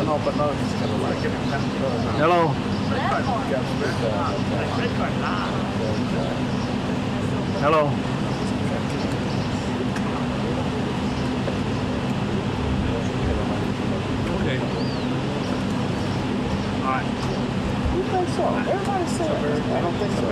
no, but no, it's kind of like Hello. Hello. Okay. All right. You think so? Everybody said I don't think so.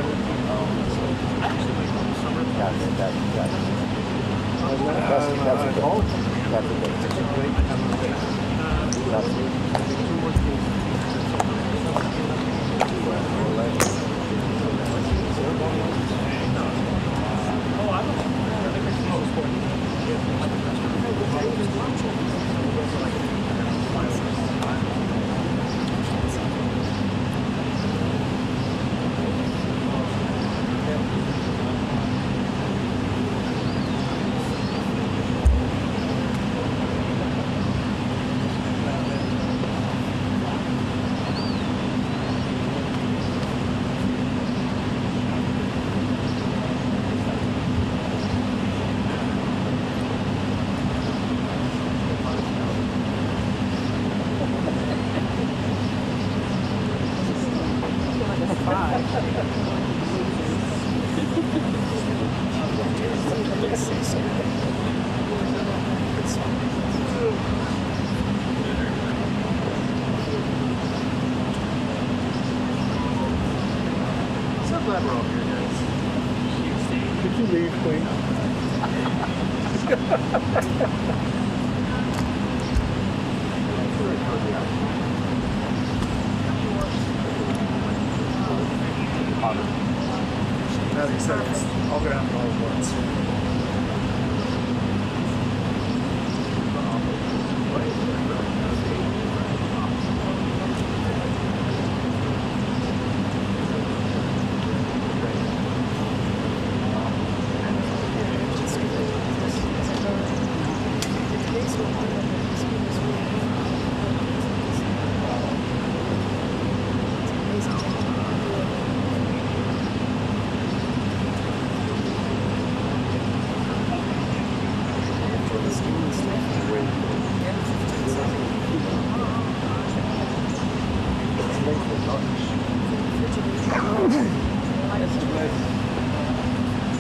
Could you leave, please? As he said, I'll go down to all at once.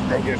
Thank you.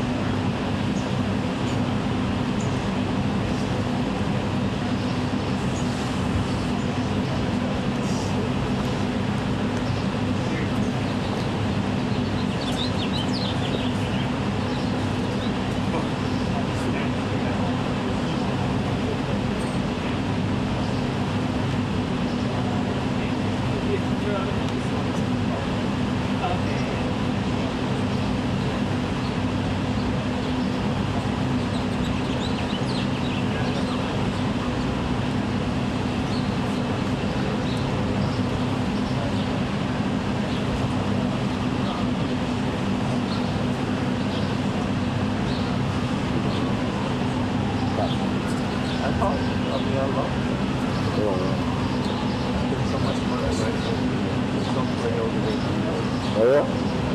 Oh yeah?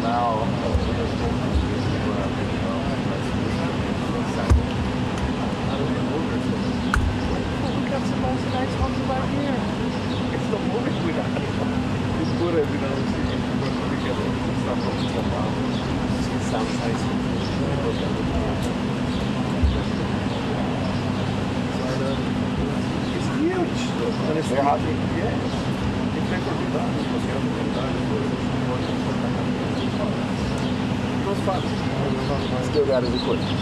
Now, we got some nice ones about here. It's the movies we got here. It's good as you know, we get stuff from the sound size. It's huge. And it's happy. Yeah. It was fun. Still got his equipment.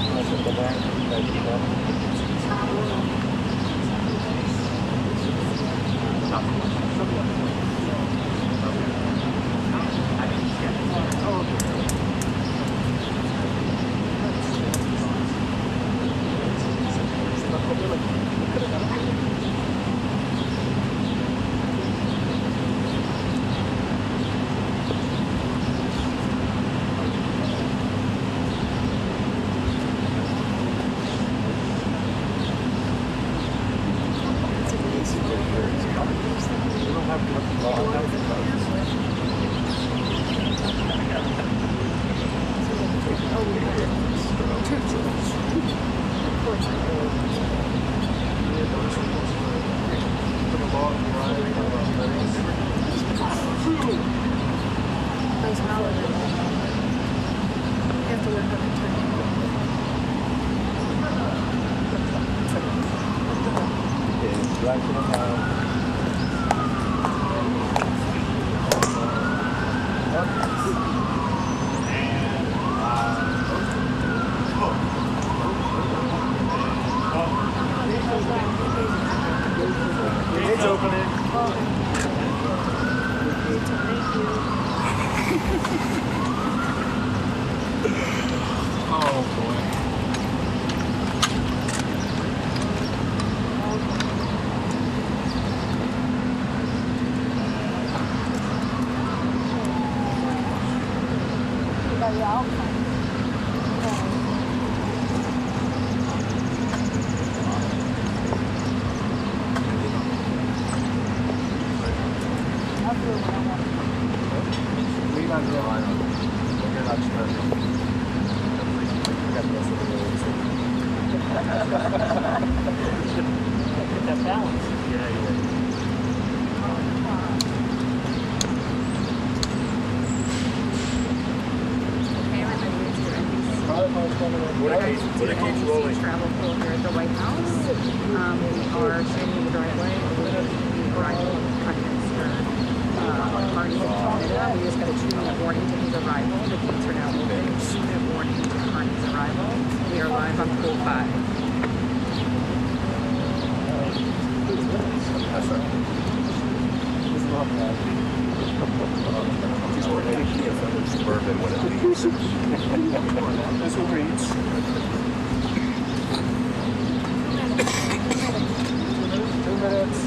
It's opening. Oh boy. That balance. What it keeps rolling. Travel pool here at the White House. We are standing in the driveway awaiting the arrival of Prime Minister Marty of Canada. We just got a 2-minute warning to his arrival. The gates are now open. 2-minute warning to Marty's arrival. We are live on pool 5. He's more picky of the suburban when it leaves. This will reach. 2 minutes.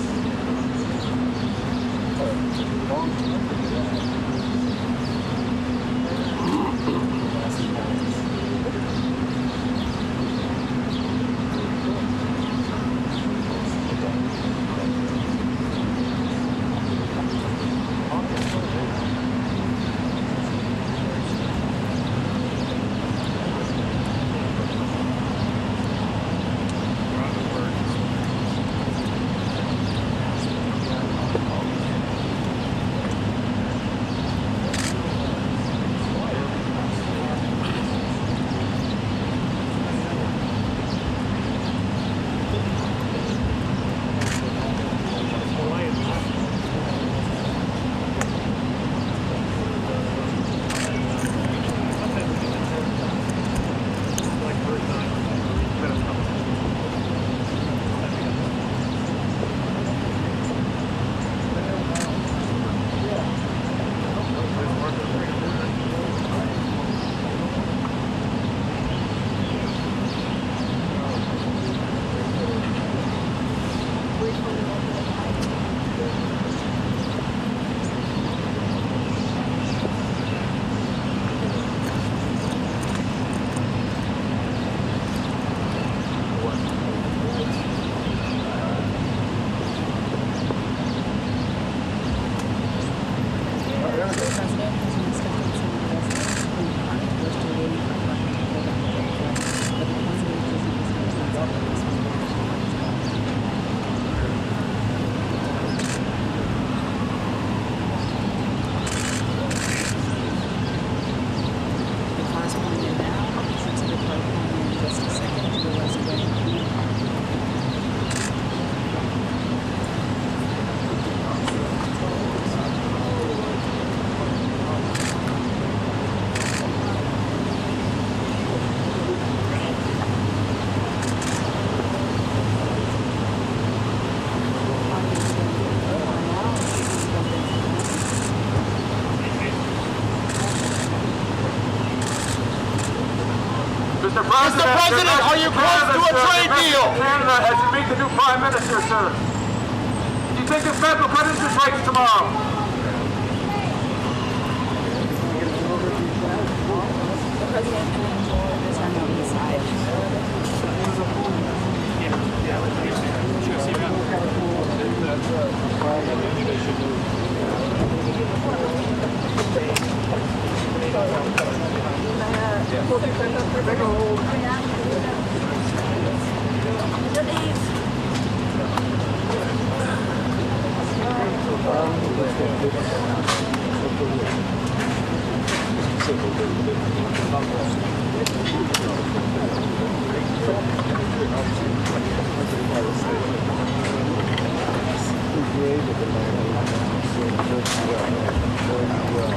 Mr. President, are you close to a trade deal? Canada, as you meet the new Prime Minister, sir. Do you think this Fed will cut interest rates tomorrow? great at the moment. So just well.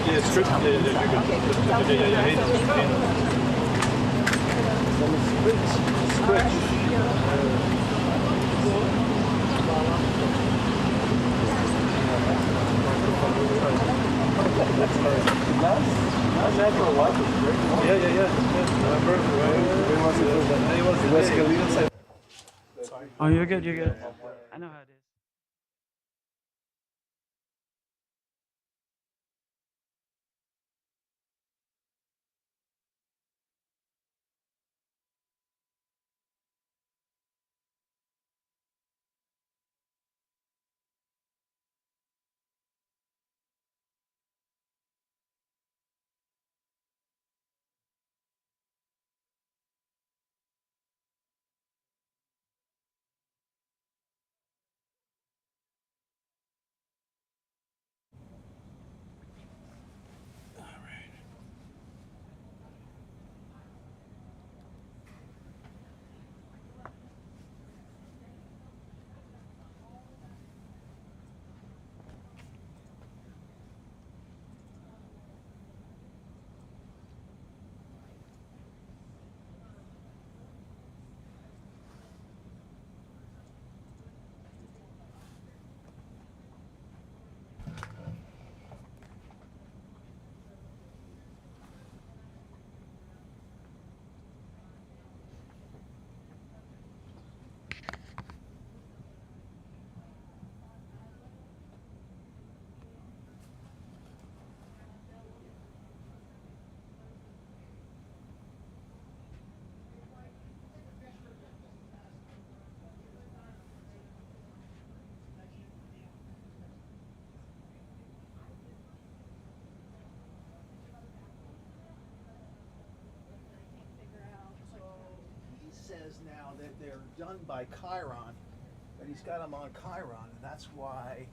Yeah, strip. Some stretch. Natural light was great. Remember? Oh, you're good. You're good. I know how it is. Says now that they're done by Chiron, that he's got them on Chiron, and that's why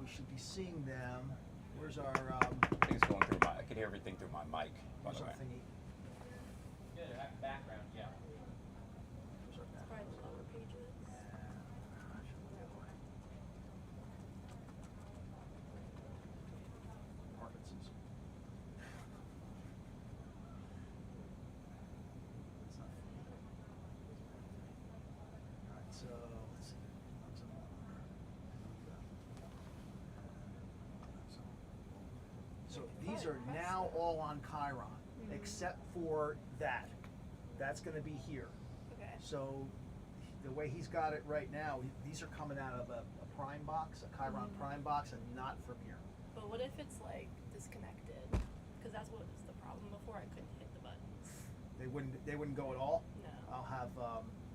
we should be seeing them. Where's our I think it's going through my. I can hear everything through my mic. By where's the our way. thingy? Yeah, background, yeah. Where's our back? Probably the lower pages. Parkinson's. That's not funny. All right, so let's see. So these are now all on Chiron, except for that. That's going to be here. Okay. So the way he's got it right now, these are coming out of a prime box, a Chiron prime box, and not from here. But what if it's like disconnected? Because that's what was the problem before. I couldn't hit the buttons. They wouldn't go at all. No. I'll have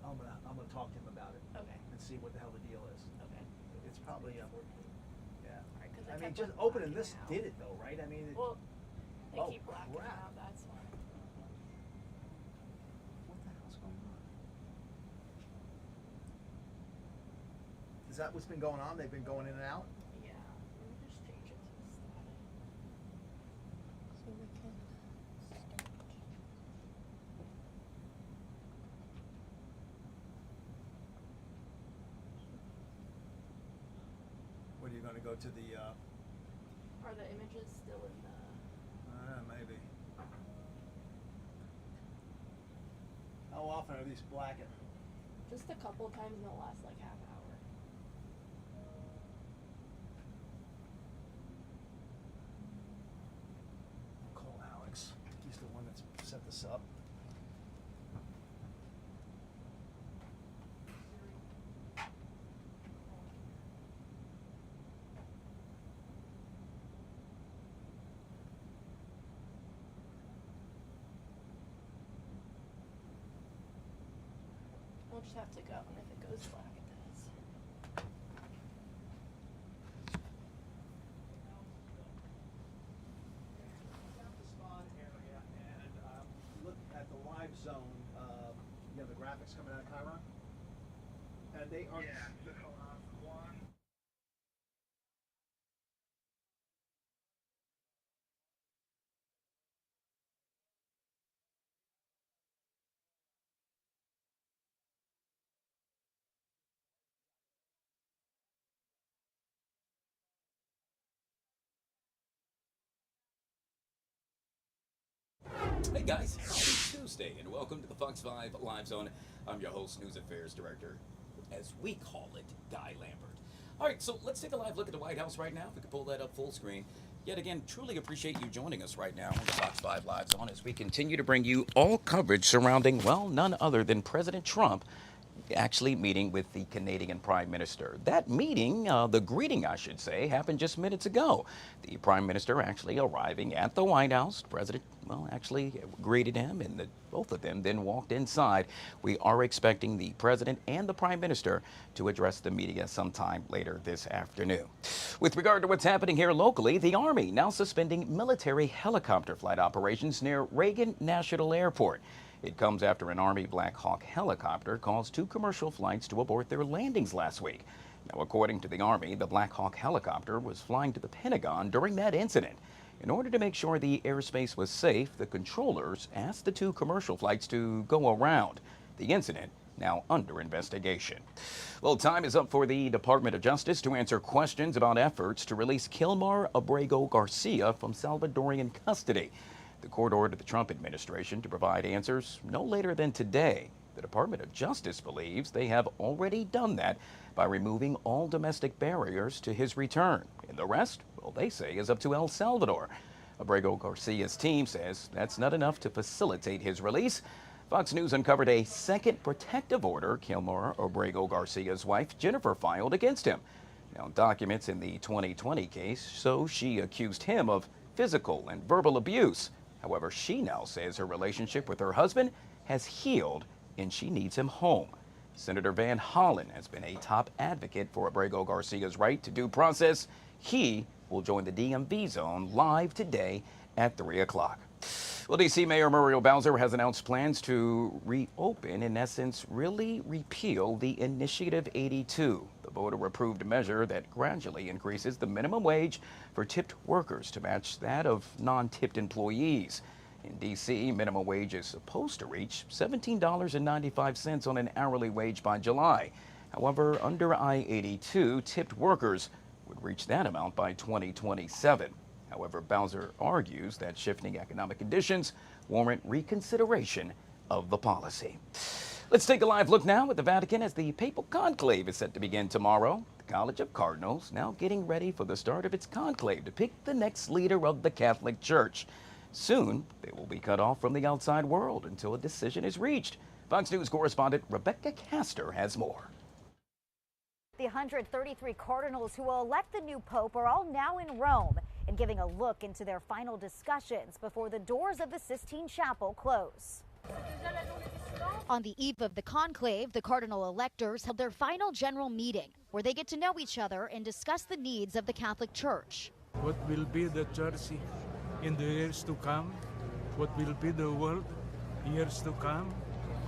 I'm gonna talk to him about it Okay. and see what the hell the deal is. Okay. It's probably yeah. Alright, 'cause I they mean, kept just on opening blacking this out. did it though, right? I mean, Well, they Oh, keep blacking crap. out. That's why. what the hell's going on? Is that what's been going on? They've been going in and out. Yeah. Let me just change it to static. So we can start. What are you going to go to the? Are the images still in the? Maybe. How often are these blackened? Just a couple times in the last like half hour. I'll call Alex. He's the one that's set this up. We'll just have to go, and if it goes black, it does. The spawn area, and look at the live zone. You have the graphics coming out of Chiron, and they are. Yeah, one. Hey guys, happy Tuesday and welcome to the Fox 5 Live Zone. I'm your host, News Affairs Director, as we call it, Guy Lambert. All right, so let's take a live look at the White House right now. If we could pull that up full screen. Yet again, truly appreciate you joining us right now on the Fox 5 Live Zone as we continue to bring you all coverage surrounding, well, none other than President Trump actually meeting with the Canadian Prime Minister. That meeting, the greeting I should say, happened just minutes ago. The Prime Minister actually arriving at the White House. President, well, actually greeted him and both of them then walked inside. We are expecting the President and the Prime Minister to address the media sometime later this afternoon. With regard to what's happening here locally, the Army now suspending military helicopter flight operations near Reagan National Airport. It comes after an Army Black Hawk helicopter caused 2 commercial flights to abort their landings last week. Now, according to the Army, the Black Hawk helicopter was flying to the Pentagon during that incident. In order to make sure the airspace was safe, the controllers asked the 2 commercial flights to go around. The incident now under investigation. Well, time is up for the Department of Justice to answer questions about efforts to release Kilmar Abrego Garcia from Salvadorian custody. The court ordered the Trump administration to provide answers no later than today. The Department of Justice believes they have already done that by removing all domestic barriers to his return. And the rest, well, they say, is up to El Salvador. Abrego Garcia's team says that's not enough to facilitate his release. Fox News uncovered a second protective order Kilmar Abrego Garcia's wife, Jennifer, filed against him. Now, documents in the 2020 case show she accused him of physical and verbal abuse. However, she now says her relationship with her husband has healed and she needs him home. Senator Van Hollen has been a top advocate for Abrego Garcia's right to due process. He will join the DMV zone live today at 3 o'clock. Well, D.C. Mayor Muriel Bowser has announced plans to reopen, in essence, really repeal the Initiative 82, the voter-approved measure that gradually increases the minimum wage for tipped workers to match that of non-tipped employees. In D.C., minimum wage is supposed to reach $17.95 on an hourly wage by July. However, under I-82, tipped workers would reach that amount by 2027. However, Bowser argues that shifting economic conditions warrant reconsideration of the policy. Let's take a live look now at the Vatican as the papal conclave is set to begin tomorrow. The College of Cardinals now getting ready for the start of its conclave to pick the next leader of the Catholic Church. Soon, they will be cut off from the outside world until a decision is reached. Fox News correspondent Rebecca Castor has more. The 133 cardinals who will elect the new pope are all now in Rome and giving a look into their final discussions before the doors of the Sistine Chapel close. On the eve of the conclave, the cardinal electors held their final general meeting where they get to know each other and discuss the needs of the Catholic Church. What will be the church in the years to come? What will be the world years to come?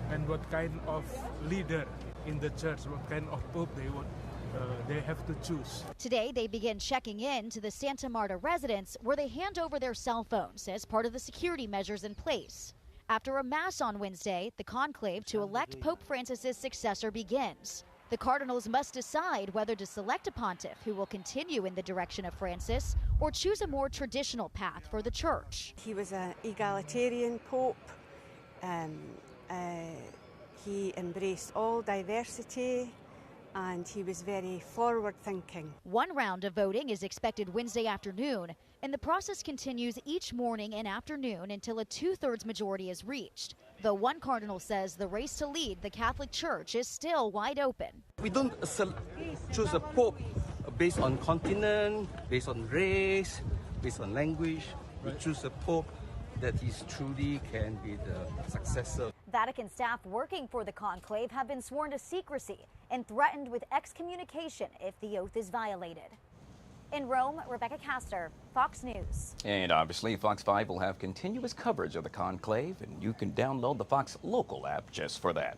And what kind of leader in the church, what kind of pope they have to choose. Today, they begin checking in to the Santa Marta residence where they hand over their cell phones as part of the security measures in place. After a mass on Wednesday, the conclave to elect Pope Francis's successor begins. The cardinals must decide whether to select a pontiff who will continue in the direction of Francis or choose a more traditional path for the church. He was an egalitarian pope. He embraced all diversity, and he was very forward-thinking. One round of voting is expected Wednesday afternoon, and the process continues each morning and afternoon until a 2/3 majority is reached. Though one cardinal says the race to lead the Catholic Church is still wide open. We don't choose a pope based on continent, based on race, based on language. We choose a pope that he truly can be the successor. Vatican staff working for the conclave have been sworn to secrecy and threatened with excommunication if the oath is violated. In Rome, Rebecca Castor, Fox News. And obviously, Fox 5 will have continuous coverage of the conclave, and you can download the Fox Local app just for that.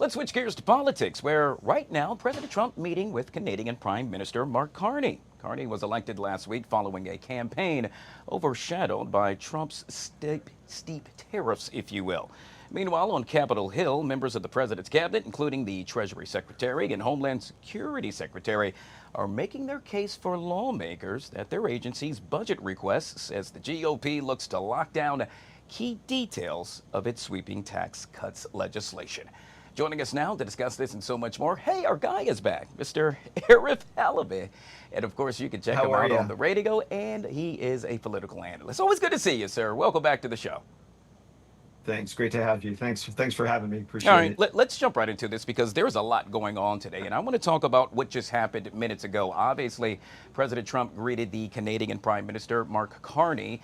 Let's switch gears to politics, where right now, President Trump meeting with Canadian Prime Minister Mark Carney. Carney was elected last week following a campaign overshadowed by Trump's steep tariffs, if you will. Meanwhile, on Capitol Hill, members of the president's cabinet, including the Treasury Secretary and Homeland Security Secretary, are making their case for lawmakers that their agency's budget requests as the GOP looks to lock down key details of its sweeping tax cuts legislation. Joining us now to discuss this and so much more, hey, our guy is back, Mr. ARIF HALABY. And of course, you can check him out on the radio, and he is a political analyst. Always good to see you, sir. Welcome back to the show. Thanks. Great to have you. Thanks for having me. Appreciate it. Let's jump right into this because there's a lot going on today. And I want to talk about what just happened minutes ago. Obviously, President Trump greeted the Canadian Prime Minister, Mark Carney.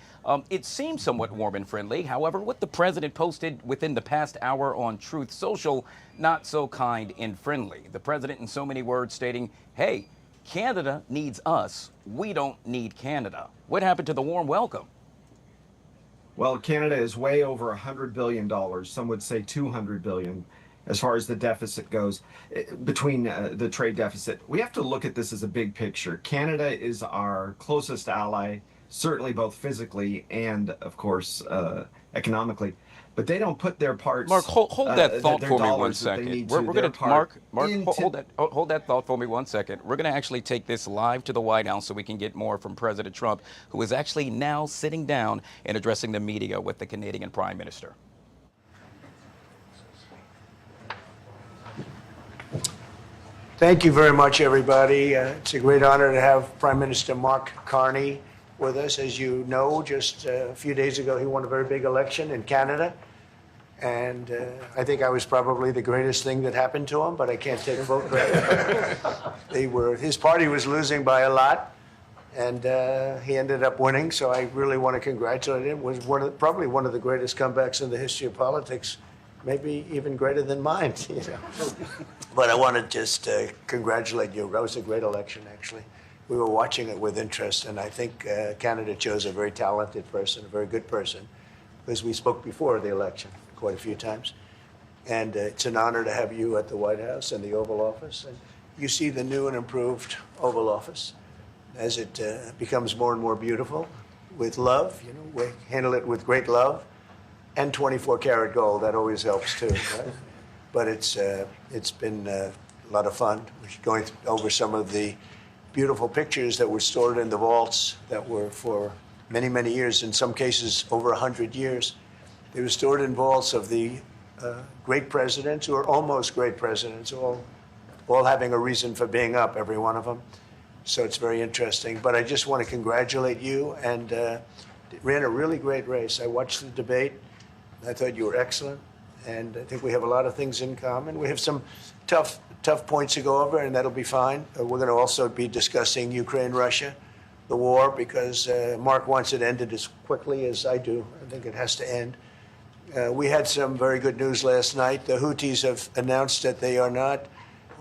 It seemed somewhat warm and friendly. However, what the president posted within the past hour on Truth Social, not so kind and friendly. The president, in so many words, stating, hey, Canada needs us. We don't need Canada. What happened to the warm welcome? Well, Canada is way over $100 billion. Some would say $200 billion as far as the deficit goes between the trade deficit. We have to look at this as a big picture. Canada is our closest ally, certainly both physically and, of course, economically. But they don't put their parts. Mark, hold that thought for me 1 second. We're going to Mark, hold that thought for me 1 second. We're going to actually take this live to the White House so we can get more from President Trump, who is actually now sitting down and addressing the media with the Canadian Prime Minister. Thank you very much, everybody. It's a great honor to have Prime Minister Mark Carney with us. As you know, just a few days ago, he won a very big election in Canada. And I think I was probably the greatest thing that happened to him, but I can't take full credit. His party was losing by a lot, and he ended up winning. So I really want to congratulate him. It was probably one of the greatest comebacks in the history of politics, maybe even greater than mine. You know. But I want to just congratulate you. That was a great election, actually. We were watching it with interest, and I think Canada chose a very talented person, a very good person, because we spoke before the election quite a few times. And it's an honor to have you at the White House and the Oval Office. And you see the new and improved Oval Office as it becomes more and more beautiful with love. You know, we handle it with great love and 24-karat gold. That always helps too, right? But it's been a lot of fun. We're going over some of the beautiful pictures that were stored in the vaults that were for many, many years, in some cases over 100 years. They were stored in vaults of the great presidents, or almost great presidents, all having a reason for being up, every one of them. So it's very interesting. But I just want to congratulate you, and ran a really great race. I watched the debate. I thought you were excellent, and I think we have a lot of things in common. We have some tough points to go over, and that'll be fine. We're going to also be discussing Ukraine, Russia, the war, because Mark wants it ended as quickly as I do. I think it has to end. We had some very good news last night. The Houthis have announced that they are not,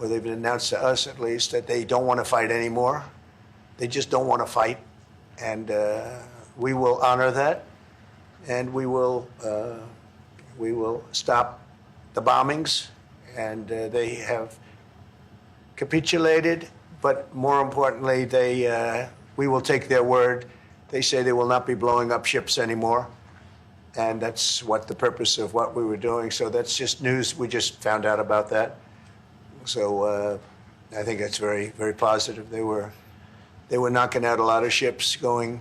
or they've announced to us at least, that they don't want to fight anymore. They just don't want to fight. And we will honor that. And we will stop the bombings. And they have capitulated, but more importantly, we will take their word. They say they will not be blowing up ships anymore. And that's what the purpose of what we were doing. So that's just news. We just found out about that. So I think that's very, very positive. They were knocking out a lot of ships going,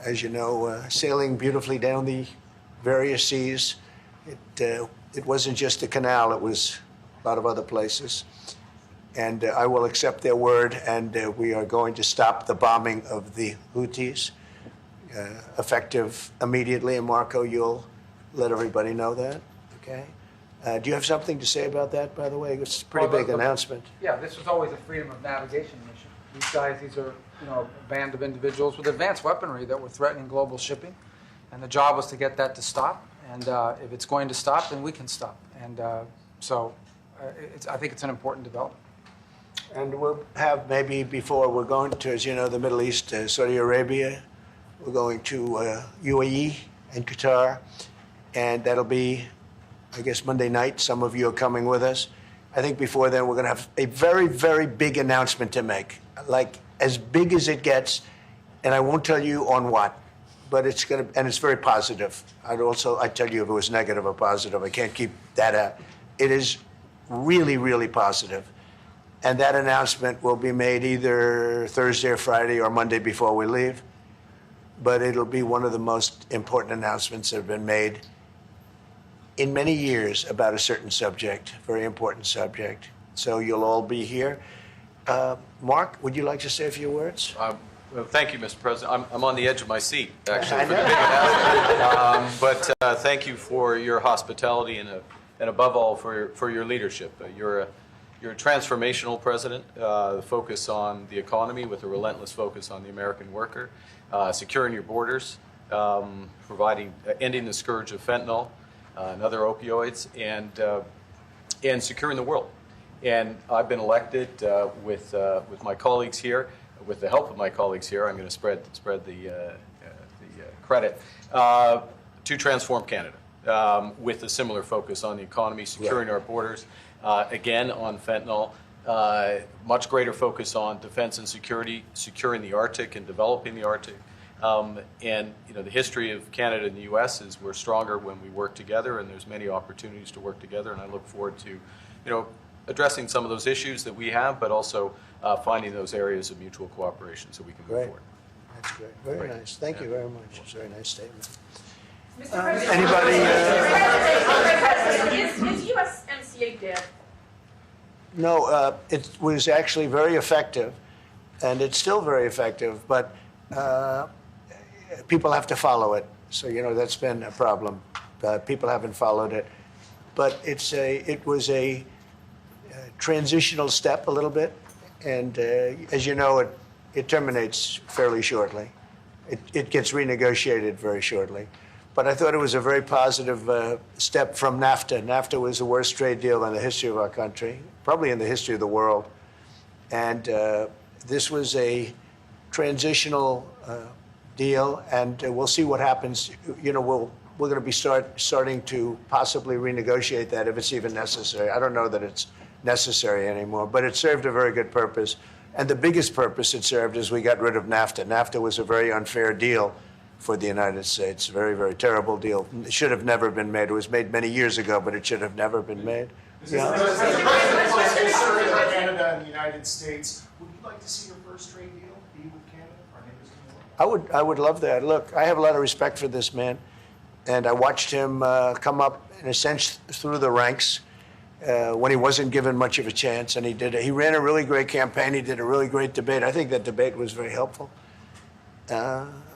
as you know, sailing beautifully down the various seas. It wasn't just the canal. It was a lot of other places. And I will accept their word, and we are going to stop the bombing of the Houthis, effective immediately. And Marco, you'll let everybody know that, okay? Do you have something to say about that, by the way? It's a pretty big announcement. Yeah, this was always a freedom of navigation mission. These guys, these are, a band of individuals with advanced weaponry that were threatening global shipping. And the job was to get that to stop. And if it's going to stop, then we can stop. And I think it's an important development. And we'll have maybe before we're going to, as you know, the Middle East, Saudi Arabia. We're going to UAE and Qatar. And that'll be, I guess, Monday night. Some of you are coming with us. I think before then we're going to have a very, very big announcement to make, like as big as it gets. And I won't tell you on what, but it's going to, and it's very positive. I'd tell you if it was negative or positive. I can't keep that out. It is really, really positive. And that announcement will be made either Thursday or Friday or Monday before we leave. but it'll be one of the most important announcements that have been made in many years about a certain subject, very important subject. So you'll all be here. Mark, would you like to say a few words? Well, thank you, Mr. President. I'm on the edge of my seat, actually, I for the big announcement. But thank you for your hospitality and above all, for your leadership. You're a transformational president, focus on the economy with a relentless focus on the American worker, securing your borders, ending the scourge of fentanyl and other opioids, and securing the world. And I've been elected with my colleagues here, with the help of my colleagues here. I'm going to spread the credit to transform Canada with a similar focus on the economy, securing our borders, again on fentanyl, much greater focus on defense and security, securing the Arctic and developing the Arctic. And the history of Canada and the U.S. is we're stronger when we work together, and there's many opportunities to work together. And I look forward to, addressing some of those issues that we have, but also finding those areas of mutual cooperation so we can move forward. That's great. Very nice. Thank you very much. It's a very nice statement. Mr. President, Anybody? Is USMCA dead? No, it was actually very effective, and it's still very effective, but people have to follow it. So, that's been a problem. People haven't followed it. But it was a transitional step a little bit, and as you know, it terminates fairly shortly. It gets renegotiated very shortly. But I thought it was a very positive step from NAFTA. NAFTA was the worst trade deal in the history of our country, probably in the history of the world. And this was a transitional deal, and we'll see what happens. We're going to be starting to possibly renegotiate that if it's even necessary. I don't know that it's necessary anymore, but it served a very good purpose. And the biggest purpose it served is we got rid of NAFTA. NAFTA was a very unfair deal for the United States. Very, very terrible deal. It should have never been made. It was made many years ago, but it should have never been made. Canada and the United States. Would you like to see your first trade deal be with Canada? Our neighbors? I would love that. Look, I have a lot of respect for this man, and I watched him come up in a sense through the ranks when he wasn't given much of a chance, and he ran a really great campaign. He did a really great debate. I think that debate was very helpful.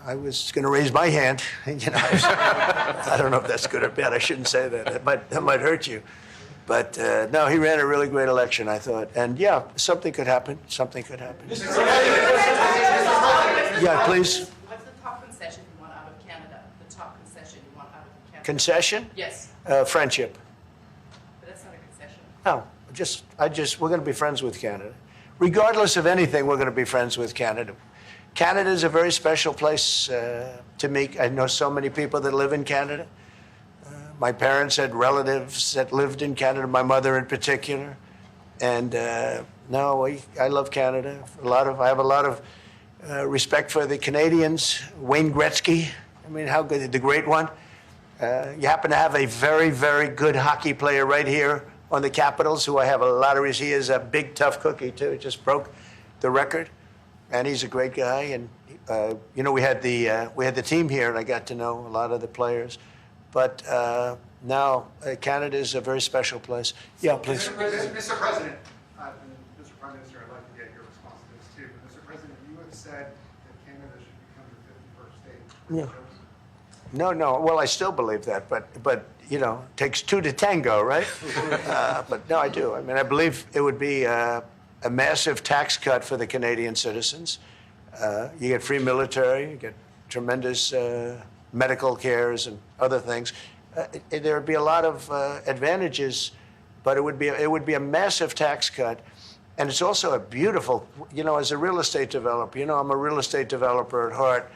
I was going to raise my hand. I don't know if that's good or bad. I shouldn't say that. That might hurt you. But no, he ran a really great election, I thought. And yeah, something could happen. Something could happen. Yeah, please. What's the top concession you want out of Canada? The top concession you want out of Canada? Concession? Yes. Friendship. But that's not a concession. No, we're going to be friends with Canada. Regardless of anything, we're going to be friends with Canada. Canada is a very special place to me. I know so many people that live in Canada. My parents had relatives that lived in Canada, my mother in particular. And no, I love Canada. I have a lot of respect for the Canadians. Wayne Gretzky, I mean, how good, the great one. You happen to have a very, very good hockey player right here on the Capitals, who I have a lot of respect. He is a big, tough cookie, too. He just broke the record. And he's a great guy. And, we had the team here, and I got to know a lot of the players. But now Canada is a very special place. Yeah, please. Mr. President, Mr. Prime Minister, I'd like to get your response to this too. But Mr. President, you have said that Canada should become the 51st state. Yeah. No. Well, I still believe that, but it takes two to tango, right? But no, I do. I mean, I believe it would be a massive tax cut for the Canadian citizens. You get free military, you get tremendous medical cares and other things. There would be a lot of advantages, but it would be a massive tax cut. And it's also a beautiful, as a real estate developer, I'm a real estate developer at heart.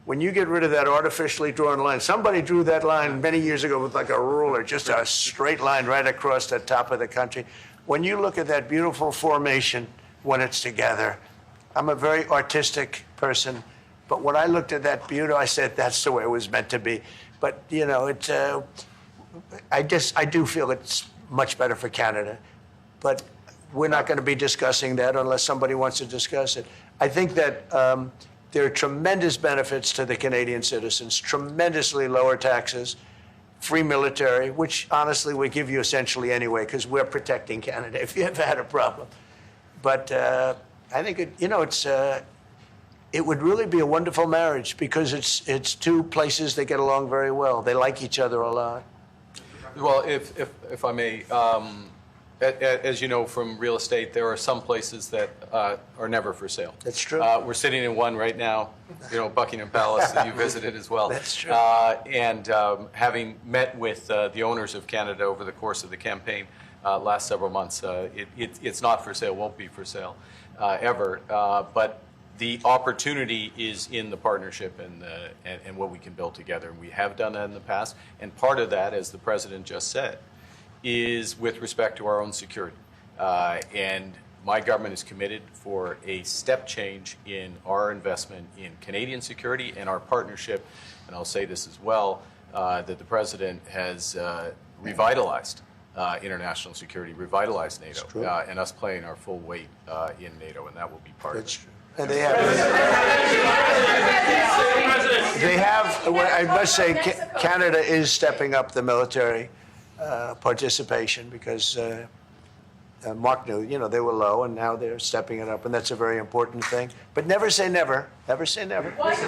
When you get rid of that artificially drawn line, somebody drew that line many years ago with like a ruler, just a straight line right across the top of the country. When you look at that beautiful formation when it's together, I'm a very artistic person, but when I looked at that beauty, I said that's the way it was meant to be. But I do feel it's much better for Canada, but we're not going to be discussing that unless somebody wants to discuss it. I think that There are tremendous benefits to the Canadian citizens, tremendously lower taxes, free military, which honestly we give you essentially anyway because we're protecting Canada if you ever had a problem. But I think it would really be a wonderful marriage because it's two places that get along very well. They like each other a lot. Well, if I may, as you know from real estate, there are some places that are never for sale. That's true. We're sitting in one right now, Buckingham Palace that you visited as well. That's true. And having met with the owners of Canada over the course of the campaign last several months, it's not for sale, won't be for sale ever. But the opportunity is in the partnership and what we can build together. And we have done that in the past. And part of that, as the President just said, is with respect to our own security. And my government is committed for a step change in our investment in Canadian security and our partnership, and I'll say this as well, that the President has revitalized international security, revitalized NATO, and us playing our full weight in NATO, and that will be part of it. That's true. And they have, I must say, Canada is stepping up the military participation because Mark knew, they were low and now they're stepping it up, and that's a very important thing. But never say never. Never say never. What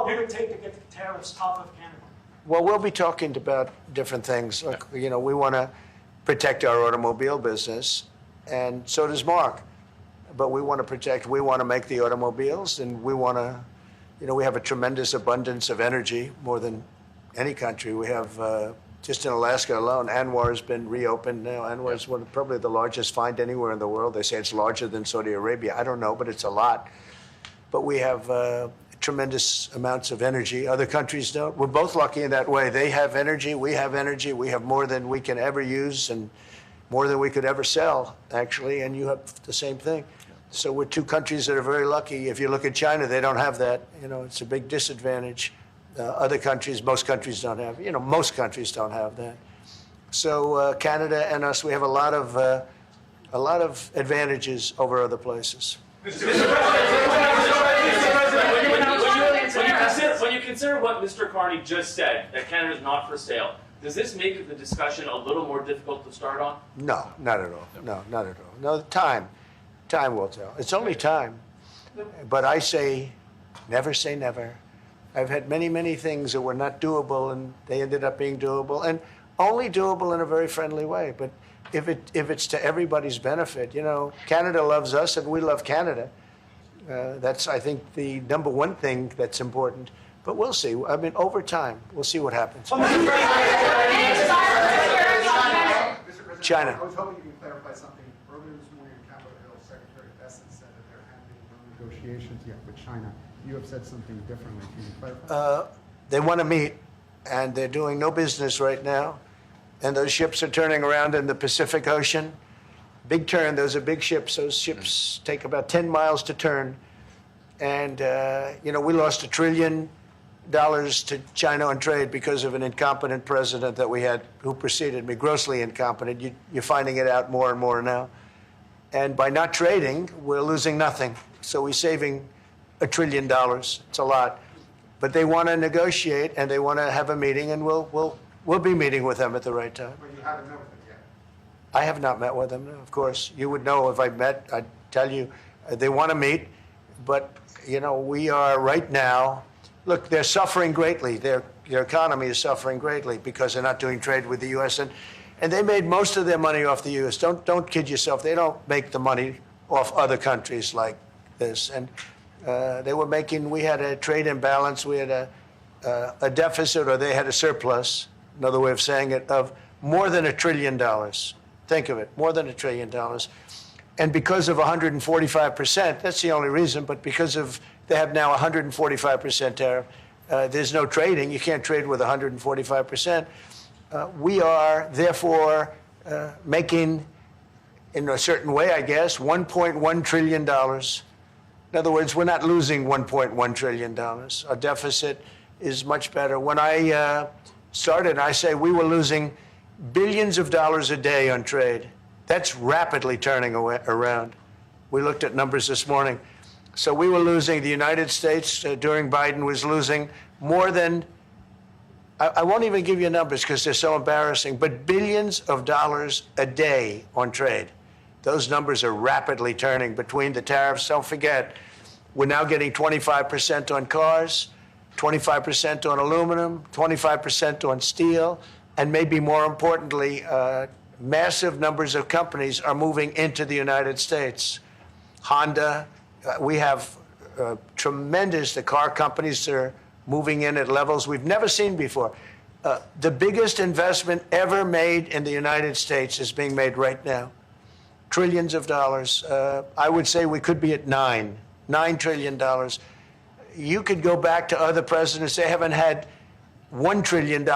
would it take to get the tariffs top of Canada? Well, we'll be talking about different things. Like, we want to protect our automobile business, and so does Mark. But we want to make the automobiles, and we want to, we have a tremendous abundance of energy, more than any country. We have, just in Alaska alone, ANWR has been reopened now. ANWR is probably the largest find anywhere in the world. They say it's larger than Saudi Arabia. I don't know, but it's a lot. But we have tremendous amounts of energy. Other countries don't. We're both lucky in that way. They have energy. We have energy. We have more than we can ever use and more than we could ever sell, actually. And you have the same thing. So we're two countries that are very lucky. If you look at China, they don't have that. It's a big disadvantage. Other countries, most countries don't have. Most countries don't have that. So Canada and us, we have a lot of advantages over other places. When you consider what Mr. Carney just said, that Canada is not for sale, does this make the discussion a little more difficult to start on? No, not at all. No, not at all. No, time will tell. It's only time. But I say never. I've had many, many things that were not doable, and they ended up being doable, and only doable in a very friendly way. But if it's to everybody's benefit, Canada loves us, and we love Canada. That's, I think, the number one thing that's important. But we'll see. I mean, over time, we'll see what happens. China. I was hoping you could clarify something. Earlier this morning in Capitol Hill, Secretary Bethesda said that they're having no negotiations yet with China. You have said something differently. Can you clarify? They want to meet, and they're doing no business right now. And those ships are turning around in the Pacific Ocean. Big turn. Those are big ships. Those ships take about 10 miles to turn. And, we lost $1 trillion to China on trade because of an incompetent president that we had who preceded me, grossly incompetent. You're finding it out more and more now. And by not trading, we're losing nothing. So we're saving $1 trillion. It's a lot. But they want to negotiate, and they want to have a meeting, and we'll be meeting with them at the right time. But you haven't met with them yet. I have not met with them, no, of course. You would know if I met. I'd tell you they want to meet. But, we are right now, look, they're suffering greatly. Their economy is suffering greatly because they're not doing trade with the U.S. And they made most of their money off the U.S. Don't kid yourself. They don't make the money off other countries like this. And we had a trade imbalance. We had a deficit, or they had a surplus, another way of saying it, of more than $1 trillion. Think of it, more than $1 trillion. And because of 145%, that's the only reason, but because of they have now 145% tariff, there's no trading. You can't trade with 145%. We are, therefore, making, in a certain way, I guess, $1.1 trillion. In other words, we're not losing $1.1 trillion. Our deficit is much better. When I started, I say we were losing billions of dollars a day on trade. That's rapidly turning around. We looked at numbers this morning. So we were losing, the United States during Biden was losing more than, I won't even give you numbers because they're so embarrassing, but billions of dollars a day on trade. Those numbers are rapidly turning between the tariffs. Don't forget, we're now getting 25% on cars, 25% on aluminum, 25% on steel, and maybe more importantly, massive numbers of companies are moving into the United States. Honda, we have tremendous, the car companies are moving in at levels we've never seen before. The biggest investment ever made in the United States is being made right now. Trillions of dollars. I would say we could be at $9 trillion. You could go back to other presidents, they haven't had $1 trillion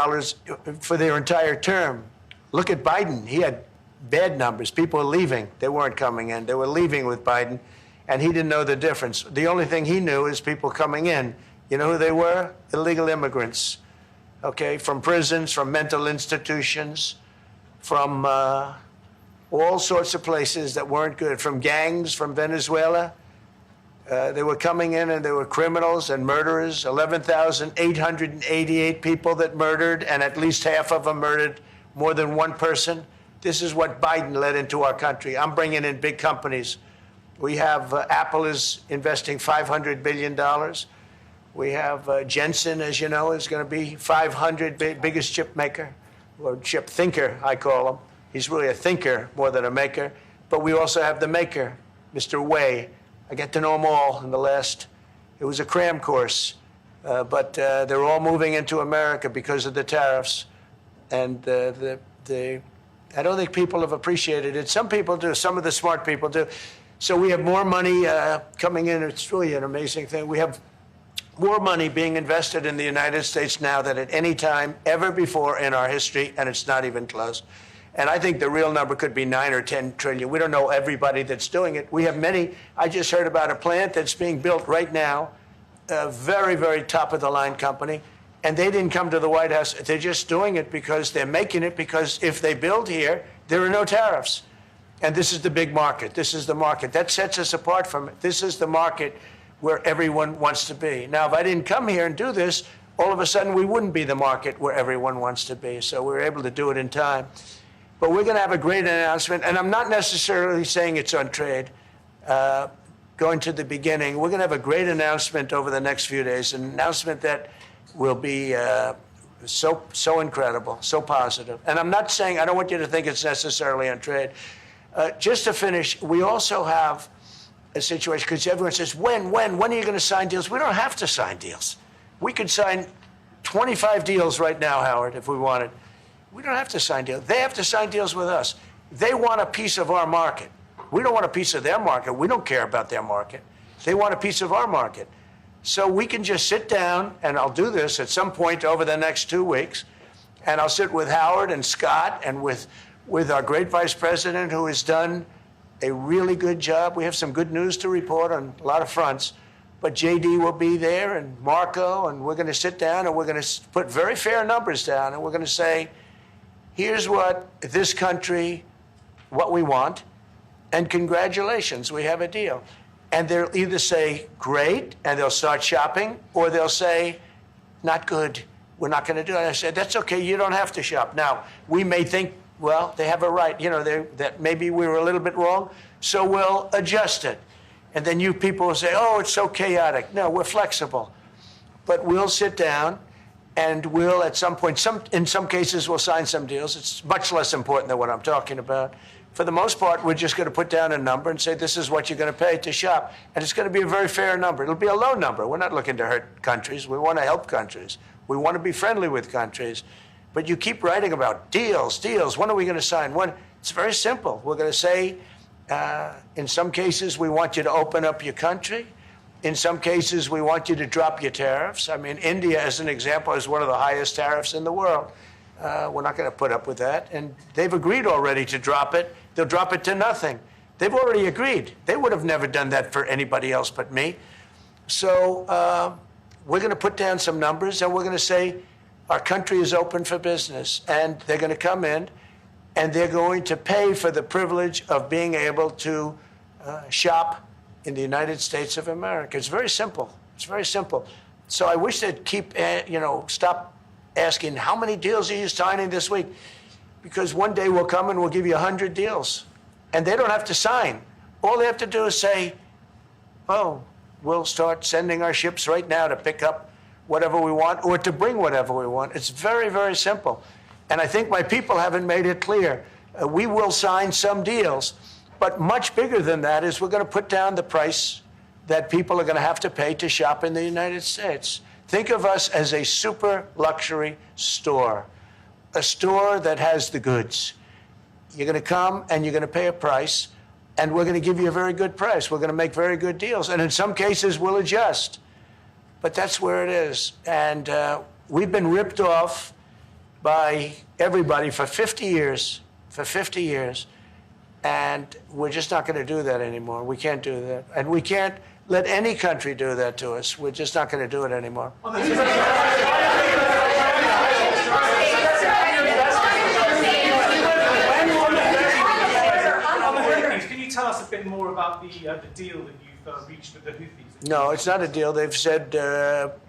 for their entire term. Look at Biden, he had bad numbers. People were leaving, they weren't coming in. They were leaving with Biden, and he didn't know the difference. The only thing he knew is people coming in. You know who they were? Illegal immigrants, okay, from prisons, from mental institutions, from all sorts of places that weren't good, from gangs, from Venezuela. They were coming in and they were criminals and murderers, 11,888 people that murdered, and at least half of them murdered more than one person. This is what Biden led into our country. I'm bringing in big companies. We have Apple is investing $500 billion. We have Jensen, as you know, is going to be 500 biggest chip maker, or chip thinker, I call him. He's really a thinker more than a maker. But we also have the maker, Mr. Wei. I get to know them all in the last, it was a cram course. But they're all moving into America because of the tariffs. And I don't think people have appreciated it. Some people do, some of the smart people do. So we have more money coming in. It's really an amazing thing. We have more money being invested in the United States now than at any time ever before in our history, and it's not even close. And I think the real number could be 9 or 10 trillion. We don't know everybody that's doing it. We have many. I just heard about a plant that's being built right now, a very, very top-of-the-line company, and they didn't come to the White House. They're just doing it because they're making it because if they build here, there are no tariffs. And this is the big market. This is the market. That sets us apart from it. This is the market where everyone wants to be. Now, if I didn't come here and do this, all of a sudden we wouldn't be the market where everyone wants to be. So we're able to do it in time. But we're going to have a great announcement. And I'm not necessarily saying it's on trade. Going to the beginning, we're going to have a great announcement over the next few days, an announcement that will be so incredible, so positive. And I'm not saying, I don't want you to think it's necessarily on trade. Just to finish, we also have a situation, because everyone says, when are you going to sign deals? We don't have to sign deals. We could sign 25 deals right now, Howard, if we wanted. We don't have to sign deals. They have to sign deals with us. They want a piece of our market. We don't want a piece of their market. We don't care about their market. They want a piece of our market. So we can just sit down, and I'll do this at some point over the next 2 weeks, and I'll sit with Howard and Scott and with our great vice president, who has done a really good job. We have some good news to report on a lot of fronts, but JD will be there and Marco, and we're going to sit down and we're going to put very fair numbers down, and we're going to say, here's what this country, what we want, and congratulations, we have a deal. And they'll either say, great, and they'll start shopping, or they'll say, not good, we're not going to do it. And I said, that's okay, you don't have to shop. Now, we may think, well, they have a right, you know, that maybe we were a little bit wrong, so we'll adjust it. And then you people will say, oh, it's so chaotic. No, we're flexible. But we'll sit down, and we'll, at some point, in some cases, we'll sign some deals. It's much less important than what I'm talking about. For the most part, we're just going to put down a number and say, this is what you're going to pay to shop. And it's going to be a very fair number. It'll be a low number. We're not looking to hurt countries. We want to help countries. We want to be friendly with countries. But you keep writing about deals. When are we going to sign? When? It's very simple. We're going to say, in some cases, we want you to open up your country. In some cases, we want you to drop your tariffs. I mean, India, as an example, has one of the highest tariffs in the world. We're not going to put up with that. And they've agreed already to drop it. They'll drop it to nothing. They've already agreed. They would have never done that for anybody else but me. So we're going to put down some numbers, and we're going to say our country is open for business. And they're going to come in, and they're going to pay for the privilege of being able to shop in the United States of America. It's very simple. It's very simple. So I wish they'd keep, stop asking, how many deals are you signing this week? Because one day we'll come and we'll give you 100 deals. And they don't have to sign. All they have to do is say, oh, we'll start sending our ships right now to pick up whatever we want or to bring whatever we want. It's very, very simple. And I think my people haven't made it clear. We will sign some deals, but much bigger than that is we're going to put down the price that people are going to have to pay to shop in the United States. Think of us as a super luxury store, a store that has the goods. You're going to come and you're going to pay a price, and we're going to give you a very good price. We're going to make very good deals. And in some cases, we'll adjust. But that's where it is. And we've been ripped off by everybody for 50 years, and we're just not going to do that anymore. We can't do that. And we can't let any country do that to us. We're just not going to do it anymore. Can you tell us a bit more about the deal that you've reached with the Houthis? No, it's not a deal. They've said,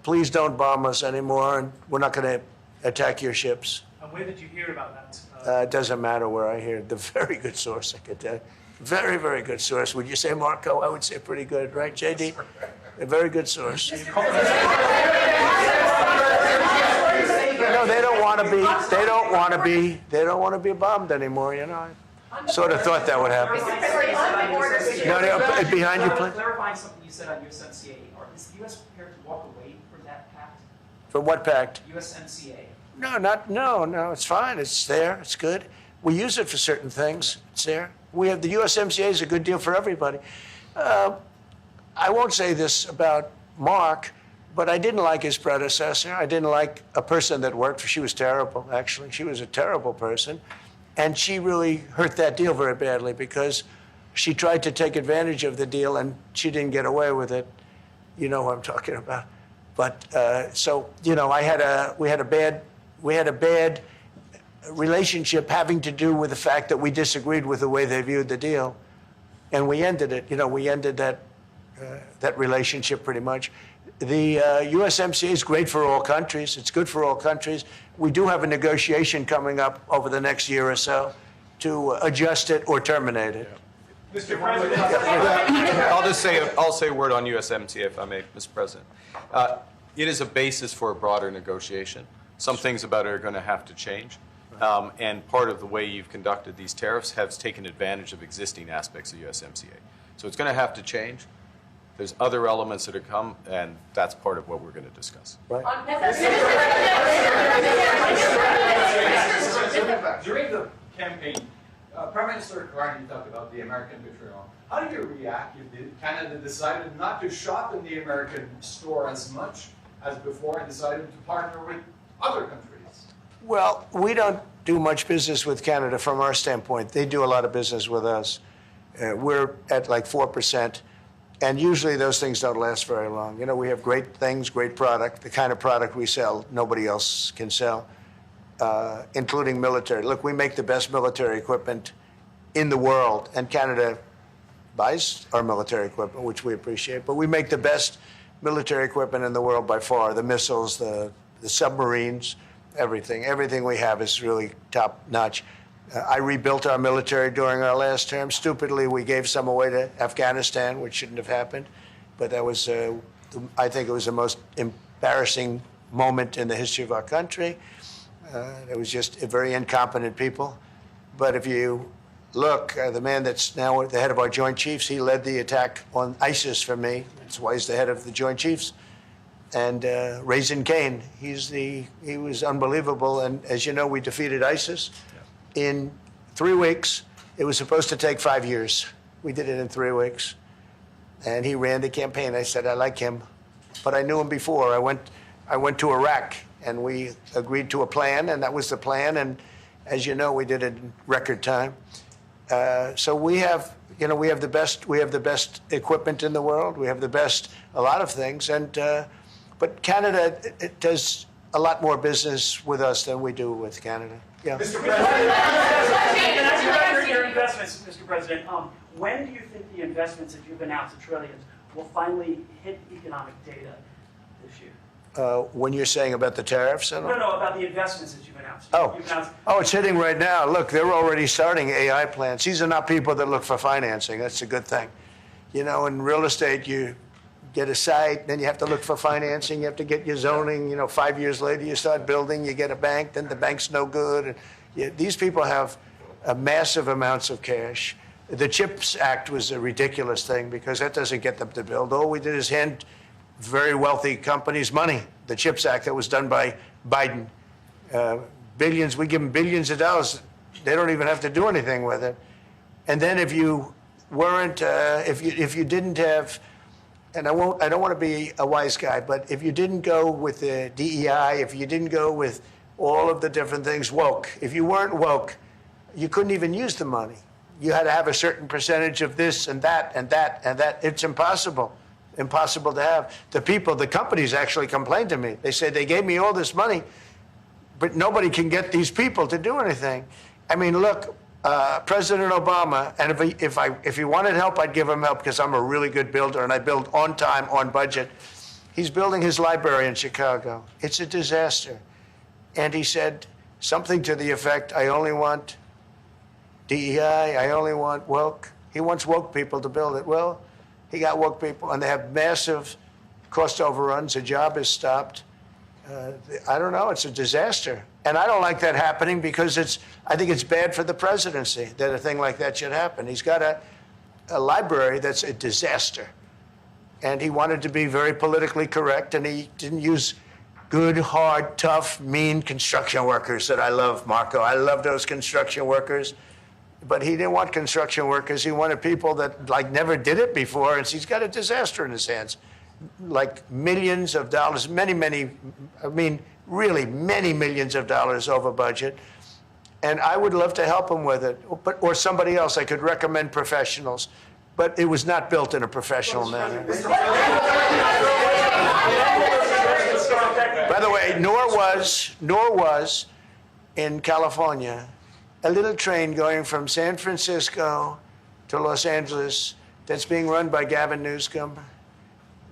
please don't bomb us anymore, and we're not going to attack your ships. And where did you hear about that? It doesn't matter where I hear it. The very good source, I could tell you. Very, very good source. Would you say Marco? I would say pretty good, right, JD? A very good source. No, they don't want to be. They don't want to be. They don't want to be bombed anymore. You know. I sort of thought that would happen. No, behind you, please. Clarifying something you said on USMCA. Is the U.S. prepared to walk away from that pact? From what pact? USMCA. No, it's fine. It's there. It's good. We use it for certain things. It's there. We have the USMCA is a good deal for everybody. I won't say this about Mark, but I didn't like his predecessor. I didn't like a person that worked for. She was terrible, actually. She was a terrible person. And she really hurt that deal very badly because she tried to take advantage of the deal and she didn't get away with it. You know who I'm talking about. But so, you know, we had a bad relationship having to do with the fact that we disagreed with the way they viewed the deal. And we ended it. You know, we ended that relationship pretty much. The USMCA is great for all countries. It's good for all countries. We do have a negotiation coming up over the next year or so to adjust it or terminate it. Mr. President. I'll say a word on USMCA, if I may, Mr. President. It is a basis for a broader negotiation. Some things about it are going to have to change. And part of the way you've conducted these tariffs has taken advantage of existing aspects of USMCA. So it's going to have to change. There's other elements that are come, and that's part of what we're going to discuss. Right. During the campaign, Prime Minister Carney talked about the American vitriol. How do you react if Canada decided not to shop in the American store as much as before and decided to partner with other countries? Well, we don't do much business with Canada from our standpoint. They do a lot of business with us. We're at like 4%. And usually those things don't last very long. You know, we have great things, great product. The kind of product we sell, nobody else can sell, including military. Look, we make the best military equipment in the world, and Canada buys our military equipment, which we appreciate. But we make the best military equipment in the world by far. The missiles, the submarines, everything. Everything we have is really top notch. I rebuilt our military during our last term. Stupidly, we gave some away to Afghanistan, which shouldn't have happened. But that was, I think it was the most embarrassing moment in the history of our country. It was just a very incompetent people. But if you look, the man that's now the head of our Joint Chiefs, he led the attack on ISIS for me. That's why he's the head of the Joint Chiefs. And Raisin Kane, he was unbelievable. And as you know, we defeated ISIS. In 3 weeks. It was supposed to take 5 years. We did it in 3 weeks. And he ran the campaign. I said, I like him. But I knew him before. I went to Iraq, and we agreed to a plan, and that was the plan. And as you know, we did it in record time. So we have, you know, we have the best equipment in the world. We have the best, a lot of things. And but Canada, it does a lot more business with us than we do with Canada. Yeah. Mr. President. investments, Mr. President, when do you think the investments that you've announced, the trillions, will finally hit economic data this year? When you're saying about the tariffs and all? No, about the investments that you've announced. It's hitting right now. Look, they're already starting AI plants. These are not people that look for financing. That's a good thing. You know, in real estate, you get a site, then you have to look for financing. You have to get your zoning. You know, 5 years later, you start building. You get a bank, then the bank's no good. And these people have massive amounts of cash. The CHIPS Act was a ridiculous thing because that doesn't get them to build. All we did is hand very wealthy companies money. The CHIPS Act that was done by Biden. Billions, we give them billions of dollars. They don't even have to do anything with it. And then if you weren't, if you didn't have, and I don't want to be a wise guy, but if you didn't go with the DEI, if you didn't go with all of the different things, woke, if you weren't woke, you couldn't even use the money. You had to have a certain percentage of this and that and that and that. It's impossible to have. The companies actually complained to me. They said they gave me all this money, but nobody can get these people to do anything. I mean, look, President Obama, and if he wanted help, I'd give him help because I'm a really good builder and I build on time, on budget. He's building his library in Chicago. It's a disaster. And he said something to the effect, I only want DEI, I only want woke. He wants woke people to build it. Well, he got woke people, and they have massive cost overruns. The job is stopped. I don't know. It's a disaster. And I don't like that happening because I think it's bad for the presidency that a thing like that should happen. He's got a library that's a disaster. And he wanted to be very politically correct, and he didn't use good, hard, tough, mean construction workers that I love, Marco. I love those construction workers. But he didn't want construction workers. He wanted people that never did it before, and he's got a disaster in his hands. Like millions of dollars, many millions of dollars over budget. And I would love to help him with it, or somebody else. I could recommend professionals, but it was not built in a professional manner. By the way, nor was in California a little train going from San Francisco to Los Angeles that's being run by Gavin Newsom,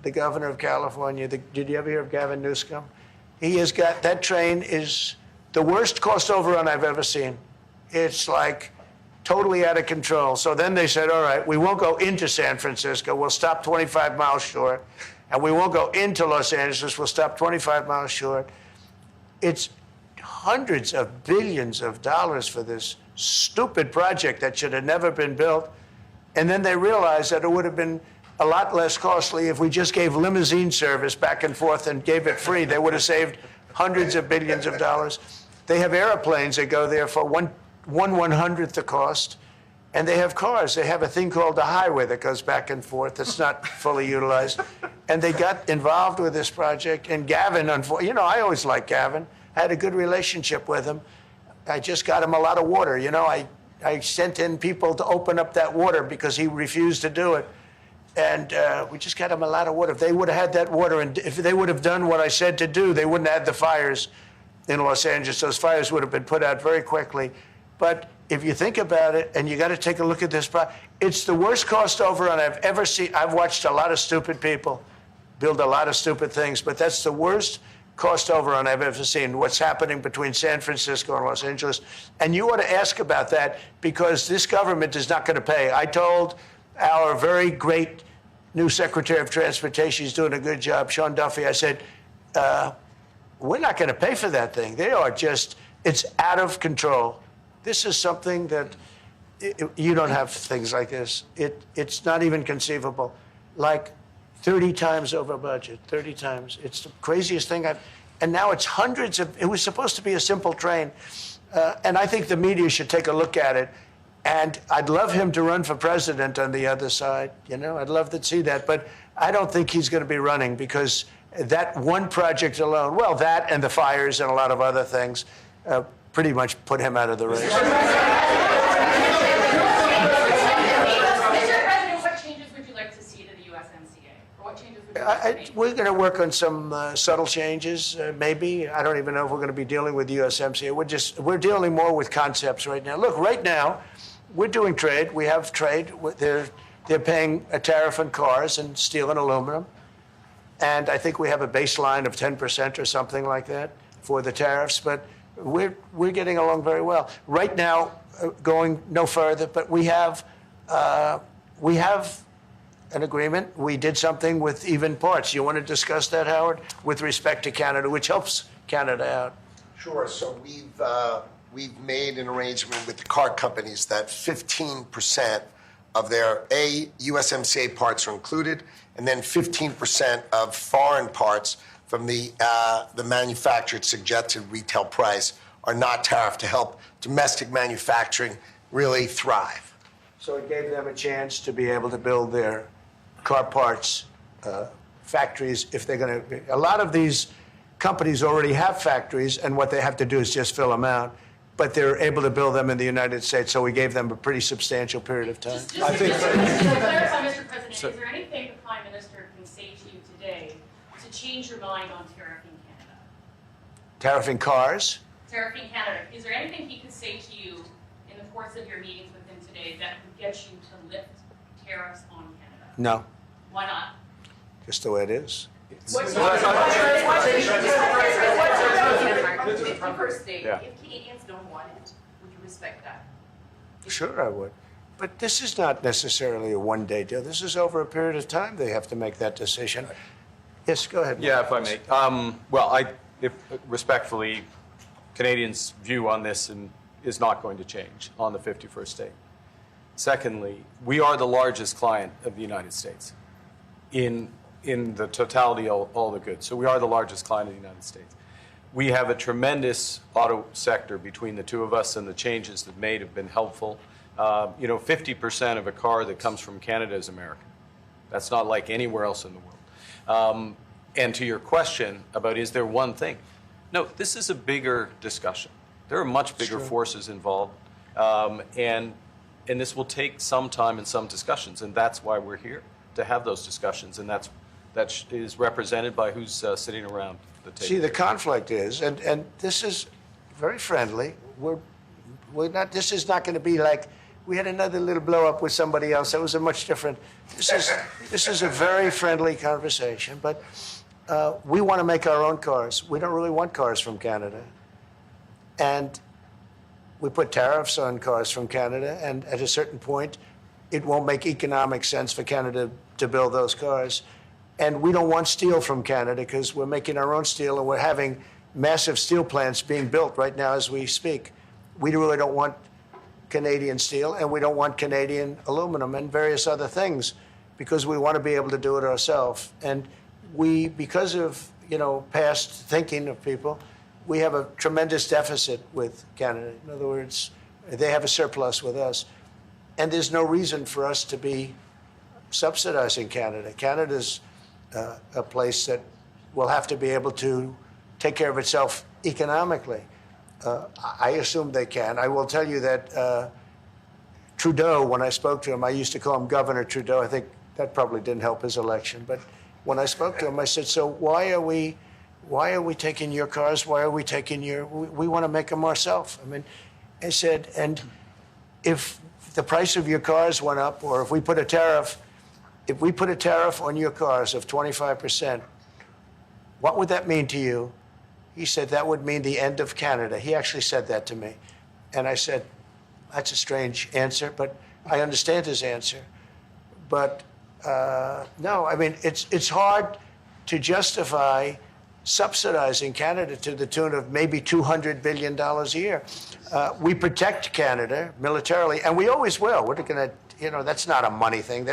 the governor of California. Did you ever hear of Gavin Newsom? He has got, that train is the worst cost overrun I've ever seen. It's like totally out of control. So then they said, all right, we won't go into San Francisco. We'll stop 25 miles short. And we won't go into Los Angeles. We'll stop 25 miles short. It's hundreds of billions of dollars for this stupid project that should have never been built. And then they realized that it would have been a lot less costly if we just gave limousine service back and forth and gave it free. They would have saved hundreds of billions of dollars. They have airplanes that go there for one 1/100th the cost. And they have cars. They have a thing called a highway that goes back and forth that's not fully utilized. And they got involved with this project. And Gavin, you know, I always liked Gavin. I had a good relationship with him. I just got him a lot of water. You know, I sent in people to open up that water because he refused to do it. And we just got him a lot of water. If they would have had that water, and if they would have done what I said to do, they wouldn't have had the fires in Los Angeles. Those fires would have been put out very quickly. But if you think about it, and you got to take a look at this, it's the worst cost overrun I've ever seen. I've watched a lot of stupid people build a lot of stupid things, but that's the worst cost overrun I've ever seen, what's happening between San Francisco and Los Angeles. And you ought to ask about that because this government is not going to pay. I told our very great new Secretary of Transportation, he's doing a good job, Sean Duffy, I said, we're not going to pay for that thing. They are just, it's out of control. This is something that you don't have things like this. It's not even conceivable. Like 30 times over budget, 30 times. It's the craziest thing and now it's hundreds of, it was supposed to be a simple train. And I think the media should take a look at it. And I'd love him to run for president on the other side. You know, I'd love to see that. But I don't think he's going to be running because that one project alone, well, that and the fires and a lot of other things, pretty much put him out of the race. Mr. President, what changes would you like to see to the USMCA? Or what changes would you like to make? We're going to work on some subtle changes, maybe. I don't even know if we're going to be dealing with USMCA. We're dealing more with concepts right now. Look, right now, we're doing trade. We have trade. They're paying a tariff on cars and steel and aluminum. And I think we have a baseline of 10% or something like that for the tariffs. But we're getting along very well. Right now, going no further, but we have an agreement. We did something with even parts. You want to discuss that, Howard, with respect to Canada, which helps Canada out? Sure. So we've made an arrangement with the car companies that 15% of their USMCA parts are included, and then 15% of foreign parts from the manufactured suggested retail price are not tariffed to help domestic manufacturing really thrive. So it gave them a chance to be able to build their car parts factories if they're going to. A lot of these companies already have factories, and what they have to do is just fill them out. But they're able to build them in the United States, so we gave them a pretty substantial period of time. Just to clarify, Mr. President, is there anything the Prime Minister can say to you today to change your mind on tariffing Canada? Tariffing cars? Tariffing Canada. Is there anything he could say to you in the course of your meetings with him today that would get you to lift tariffs on Canada? No. Why not? Just the way it is. What's the first state? Yeah. If Canadians don't want it, would you respect that? Sure, I would. But this is not necessarily a one-day deal. This is over a period of time they have to make that decision. Yes, go ahead. Yeah, if I may. If respectfully, Canadians' view on this is not going to change on the 51st state. Secondly, we are the largest client of the United States in the totality of all the goods. So we are the largest client of the United States. We have a tremendous auto sector between the two of us, and the changes that made have been helpful. 50% of a car that comes from Canada is American. That's not like anywhere else in the world. And to your question about is there one thing? No, this is a bigger discussion. There are much bigger forces involved, and this will take some time and some discussions, and that's why we're here, to have those discussions, and that is represented by who's sitting around the table. See, the conflict is, and this is very friendly. We're not. This is not going to be like we had another little blow up with somebody else. That was a much different. This is a very friendly conversation, but we want to make our own cars. We don't really want cars from Canada, and we put tariffs on cars from Canada, and at a certain point, it won't make economic sense for Canada to build those cars. And we don't want steel from Canada because we're making our own steel, and we're having massive steel plants being built right now as we speak. We really don't want Canadian steel, and we don't want Canadian aluminum and various other things because we want to be able to do it ourselves. And we, because of past thinking of people, we have a tremendous deficit with Canada. In other words, they have a surplus with us. And there's no reason for us to be subsidizing Canada. Canada's a place that will have to be able to take care of itself economically. I assume they can. I will tell you that Trudeau, when I spoke to him, I used to call him Governor Trudeau. I think that probably didn't help his election. But when I spoke to him, I said, so why are we taking your cars? Why are we taking we want to make them ourselves. I mean, I said, and if the price of your cars went up, or if we put a tariff on your cars of 25%, what would that mean to you? He said, that would mean the end of Canada. He actually said that to me. And I said, that's a strange answer, but I understand his answer. But no, I mean, it's hard to justify subsidizing Canada to the tune of maybe $200 billion a year. We protect Canada militarily, and we always will. We're going to, that's not a money thing.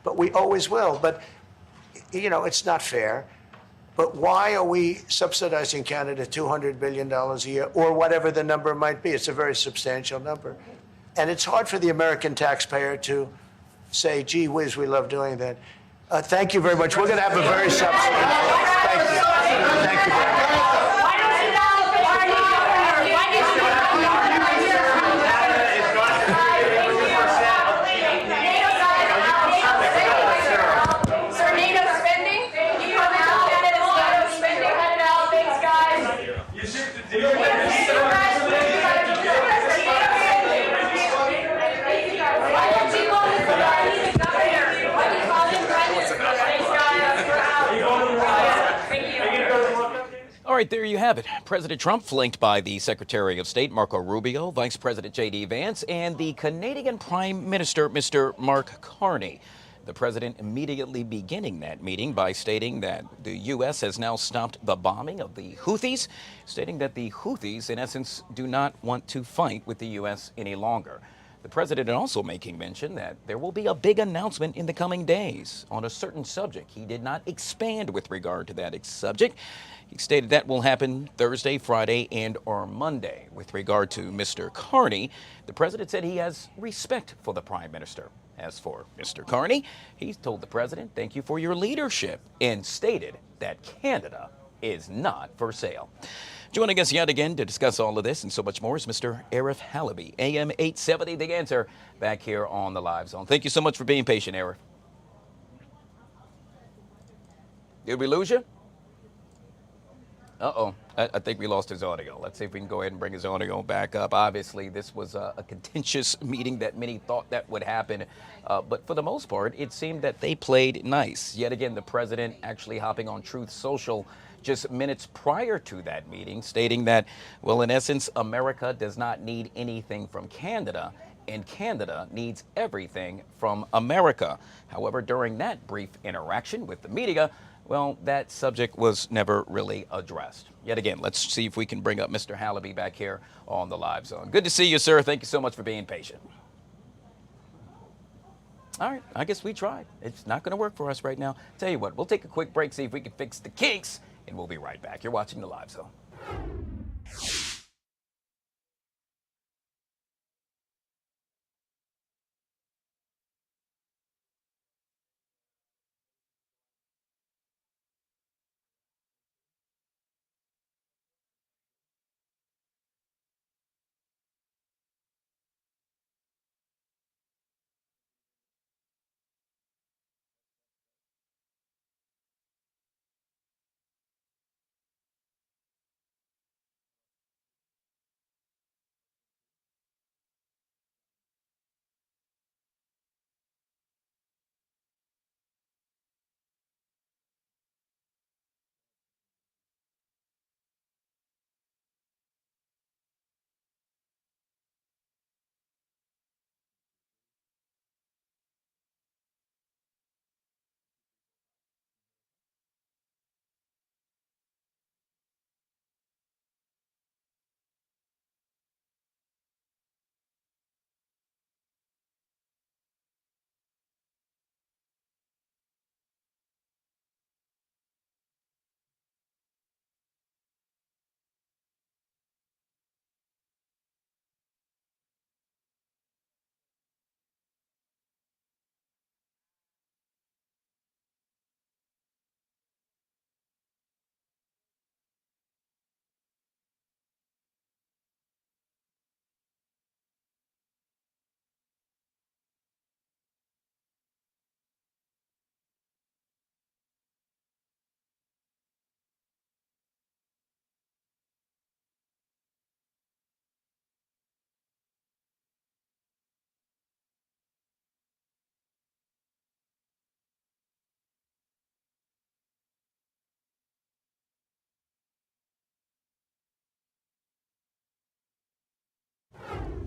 But we always will. But, it's not fair. But why are we subsidizing Canada $200 billion a year, or whatever the number might be? It's a very substantial number. And it's hard for the American taxpayer to say, gee whiz, we love doing that. Thank you very much. We're going to have a very substantial. Thank you. Thank you very much. right, there you have it. President Trump flanked by the Secretary of State, Marco Rubio, Vice President J.D. Vance, and the Canadian Prime Minister, Mr. Mark Carney. The president immediately beginning that meeting by stating that the U.S. has now stopped the bombing of the Houthis, stating that the Houthis, in essence, do not want to fight with the U.S. any longer. The president also making mention that there will be a big announcement in the coming days on a certain subject. He did not expand with regard to that subject. He stated that will happen Thursday, Friday, and or Monday. With regard to Mr. Carney, the president said he has respect for the prime minister. As for Mr. Carney, he told the president, "Thank you for your leadership," and stated that Canada is not for sale. Joining us yet again to discuss all of this and so much more is Mr. ARIF HALABY, AM 870, The Answer, back here on the Live Zone. Thank you so much for being patient, ARIF. Did we lose you? Uh-oh, I think we lost his audio. Let's see if we can go ahead and bring his audio back up. Obviously, this was a contentious meeting that many thought that would happen. But for the most part, it seemed that they played nice. Yet again, the president actually hopping on Truth Social just minutes prior to that meeting, stating that, well, in essence, America does not need anything from Canada, and Canada needs everything from America. However, during that brief interaction with the media, well, that subject was never really addressed. Yet again, let's see if we can bring up Mr. HALABY back here on the Live Zone. Good to see you, sir. Thank you so much for being patient. All right, I guess we tried. It's not going to work for us right now. Tell you what, we'll take a quick break, see if we can fix the kinks, and we'll be right back. You're watching the Live Zone.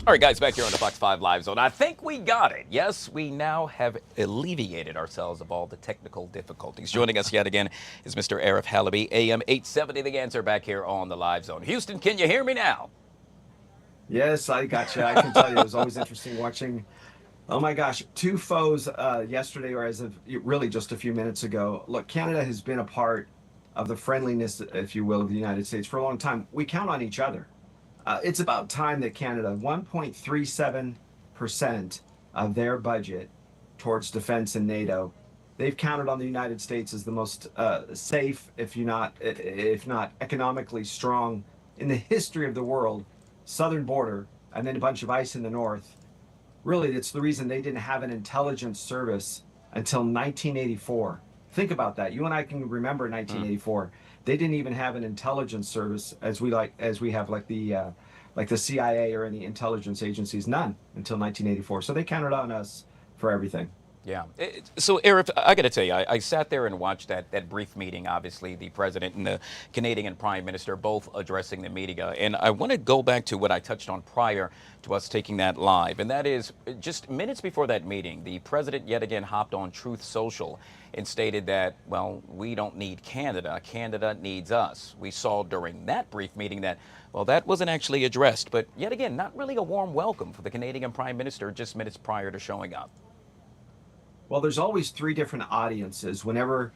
All right, guys, back here on the Fox 5 Live Zone. I think we got it. Yes, we now have alleviated ourselves of all the technical difficulties. Joining us yet again is Mr. ARIF HALABY, AM 870, The Answer, back here on the Live Zone. Houston, can you hear me now? Yes, I got you. I can tell you, it was always interesting watching. Oh my gosh, two foes yesterday, or as of really just a few minutes ago. Look, Canada has been a part of the friendliness, if you will, of the United States for a long time. We count on each other. It's about time that Canada, 1.37% of their budget towards defense and NATO, they've counted on the United States as the most safe, if not economically strong in the history of the world, southern border, and then a bunch of ice in the north. Really, it's the reason they didn't have an intelligence service until 1984. Think about that. You and I can remember 1984. They didn't even have an intelligence service as we have the CIA or any intelligence agencies. None until 1984. So they counted on us for everything. Yeah. So, Arif, I got to tell you, I sat there and watched that brief meeting, obviously, the president and the Canadian prime minister both addressing the media. And I want to go back to what I touched on prior to us taking that live. And that is just minutes before that meeting, the president yet again hopped on Truth Social and stated that, well, we don't need Canada. Canada needs us. We saw during that brief meeting that, well, that wasn't actually addressed. But yet again, not really a warm welcome for the Canadian prime minister just minutes prior to showing up. Well, there's always three different audiences whenever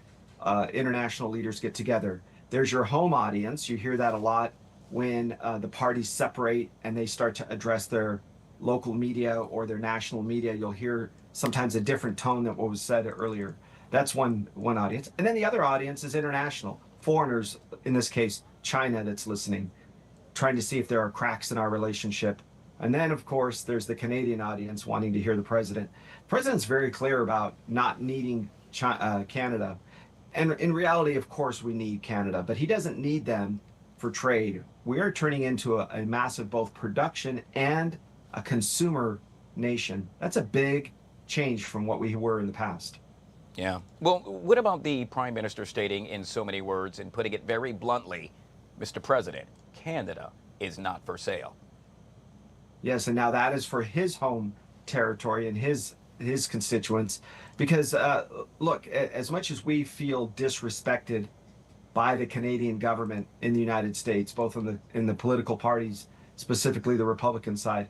international leaders get together. There's your home audience. You hear that a lot when the parties separate and they start to address their local media or their national media. You'll hear sometimes a different tone than what was said earlier. That's one audience. And then the other audience is international, foreigners, in this case, China, that's listening, trying to see if there are cracks in our relationship. And then, of course, there's the Canadian audience wanting to hear the president. The president's very clear about not needing Canada. And in reality, of course, we need Canada, but he doesn't need them for trade. We are turning into a massive both production and a consumer nation. That's a big change from what we were in the past. Yeah. Well, what about the prime minister stating in so many words and putting it very bluntly, Mr. President, Canada is not for sale? Yes, and now that is for his home territory and his constituents, because look, as much as we feel disrespected by the Canadian government in the United States, both in the political parties, specifically the Republican side,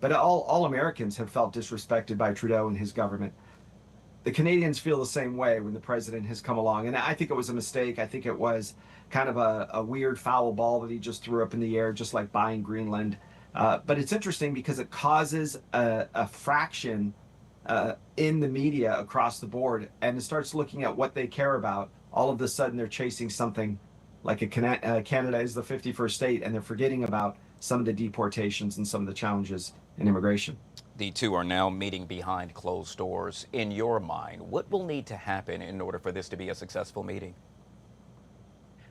but all Americans have felt disrespected by Trudeau and his government. The Canadians feel the same way when the president has come along, and I think it was a mistake. I think it was kind of a weird foul ball that he just threw up in the air, just like buying Greenland. But it's interesting because it causes a fraction in the media across the board, and it starts looking at what they care about. All of a sudden, they're chasing something like Canada is the 51st state, and they're forgetting about some of the deportations and some of the challenges in immigration. The two are now meeting behind closed doors. In your mind, what will need to happen in order for this to be a successful meeting?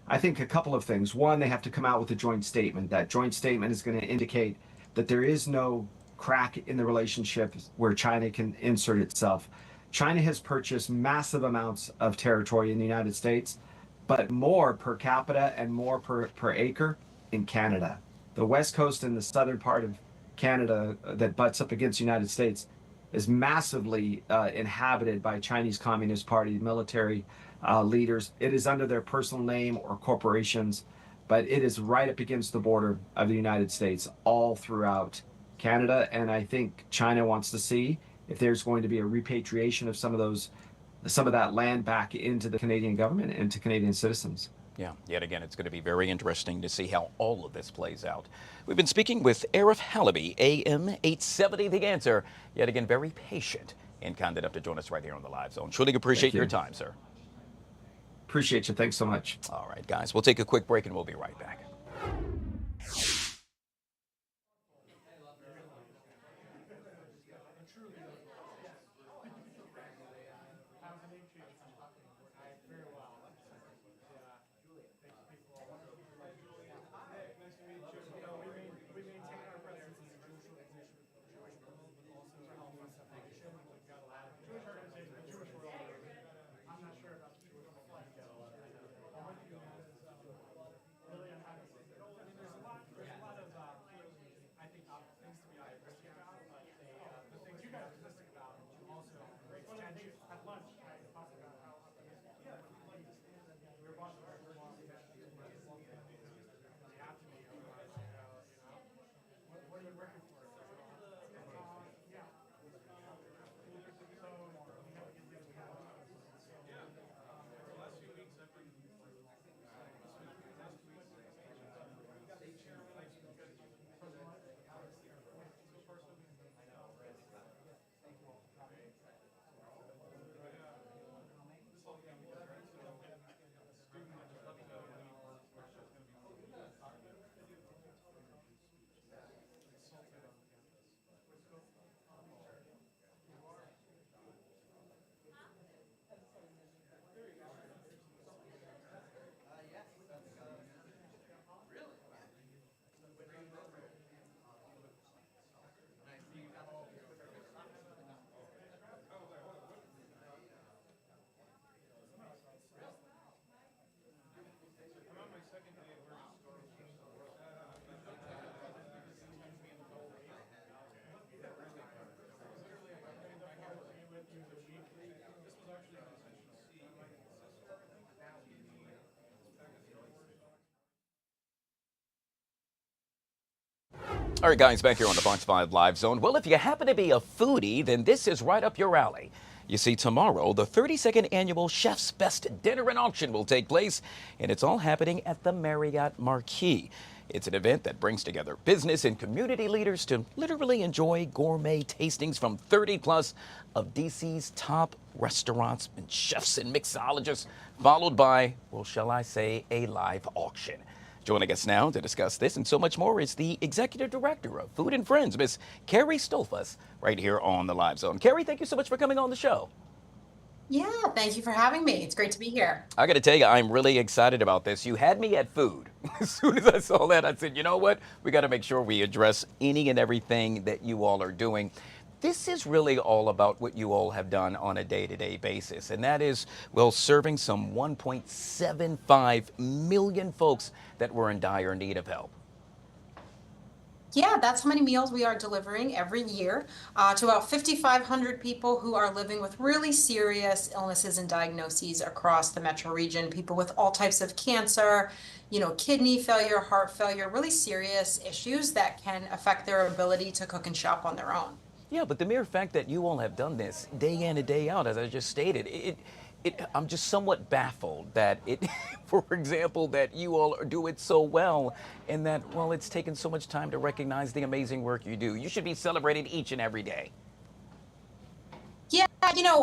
I think a couple of things. One, they have to come out with a joint statement. That joint statement is going to indicate that there is no crack in the relationship where China can insert itself. China has purchased massive amounts of territory in the United States, but more per capita and more per acre in Canada. The west coast and the southern part of Canada that butts up against the United States is massively inhabited by Chinese Communist Party military leaders. It is under their personal name or corporations, but it is right up against the border of the United States all throughout Canada. And I think China wants to see if there's going to be a repatriation of some of that land back into the Canadian government and to Canadian citizens. Yeah, yet again, it's going to be very interesting to see how all of this plays out. We've been speaking with ARIF HALABY, AM 870 The Answer, yet again, very patient and kind enough to join us right here on the Live Zone. Truly appreciate your time, sir. Appreciate you. Thanks so much. All right, guys, we'll take a quick break and we'll be right back. I think things to be appreciated about, but the things you guys are listening All right, guys, back here on the Fox 5 Live Zone. Well, if you happen to be a foodie, then this is right up your alley. You see, tomorrow, the 32nd annual Chef's Best Dinner and Auction will take place, and it's all happening at the Marriott Marquis. It's an event that brings together business and community leaders to literally enjoy gourmet tastings from 30 plus of DC's top restaurants and chefs and mixologists, followed by, well, shall I say, a live auction. Joining us now to discuss this and so much more is the Executive Director of Food and Friends, Miss Carrie Stolfus, right here on the Live Zone. Carrie, thank you so much for coming on the show. Yeah, thank you for having me. It's great to be here. I got to tell you, I'm really excited about this. You had me at food. As soon as I saw that, I said, you know what? We got to make sure we address any and everything that you all are doing. This is really all about what you all have done on a day-to-day basis, and that is, well, serving some 1.75 million folks that were in dire need of help. Yeah, that's how many meals we are delivering every year to about 5,500 people who are living with really serious illnesses and diagnoses across the metro region. People with all types of cancer, kidney failure, heart failure, really serious issues that can affect their ability to cook and shop on their own. Yeah, but the mere fact that you all have done this day in and day out, as I just stated, I'm just somewhat baffled that for example, that you all do it so well and that, well, it's taken so much time to recognize the amazing work you do. You should be celebrated each and every day. Yeah,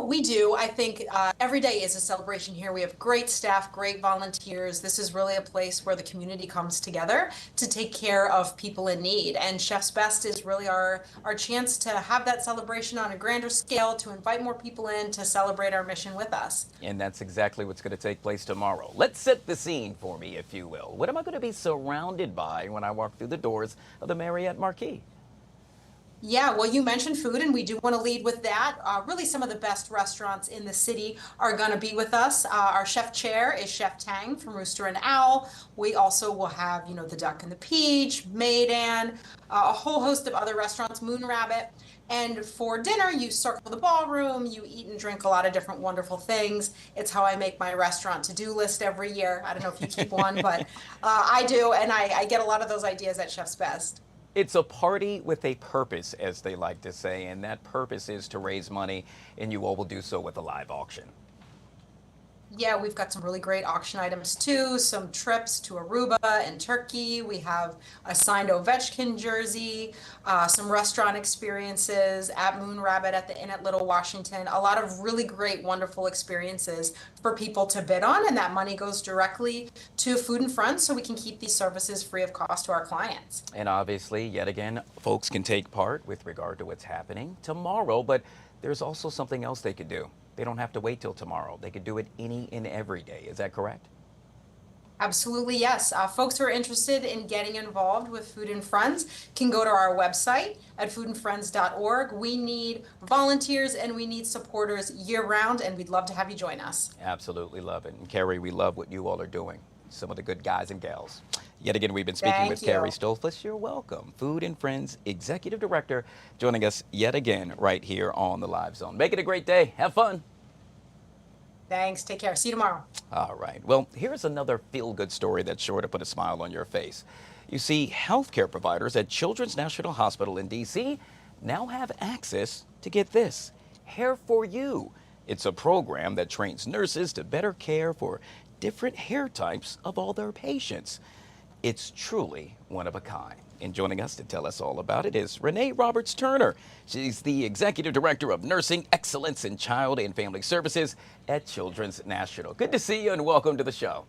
we do. I think every day is a celebration here. We have great staff, great volunteers. This is really a place where the community comes together to take care of people in need. And Chef's Best is really our chance to have that celebration on a grander scale, to invite more people in to celebrate our mission with us. And that's exactly what's going to take place tomorrow. Let's set the scene for me, if you will. What am I going to be surrounded by when I walk through the doors of the Marriott Marquis? Yeah, well, you mentioned food, and we do want to lead with that. Really, some of the best restaurants in the city are going to be with us. Our chef chair is Chef Tang from Rooster and Owl. We also will have, the Duck and the Peach, Maidan, a whole host of other restaurants, Moon Rabbit. And for dinner, you circle the ballroom, you eat and drink a lot of different wonderful things. It's how I make my restaurant to-do list every year. I don't know if you keep one, but I do, and I get a lot of those ideas at Chef's Best. It's a party with a purpose, as they like to say, and that purpose is to raise money, and you all will do so with a live auction. Yeah, we've got some really great auction items too, some trips to Aruba and Turkey. We have a signed Ovechkin jersey, some restaurant experiences at Moon Rabbit at the Inn at Little Washington. A lot of really great, wonderful experiences for people to bid on, and that money goes directly to Food and Friends so we can keep these services free of cost to our clients. And obviously, yet again, folks can take part with regard to what's happening tomorrow, but there's also something else they could do. They don't have to wait till tomorrow. They could do it any and every day. Is that correct? Absolutely, yes. Folks who are interested in getting involved with Food and Friends can go to our website at foodandfriends.org. We need volunteers and we need supporters year-round, and we'd love to have you join us. Absolutely love it. And Carrie, we love what you all are doing. Some of the good guys and gals. Yet again, we've been speaking with Carrie Stolfus. You're welcome. Food and Friends Executive Director, joining us yet again right here on the Live Zone. Make it a great day. Have fun. Thanks. Take care. See you tomorrow. All right. Well, here's another feel-good story that's sure to put a smile on your face. You see, healthcare providers at Children's National Hospital in D.C. now have access to, get this, Hair for You. It's a program that trains nurses to better care for different hair types of all their patients. It's truly one of a kind. And joining us to tell us all about it is Renee Roberts-Turner. She's the Executive Director of Nursing Excellence in Child and Family Services at Children's National. Good to see you and welcome to the show.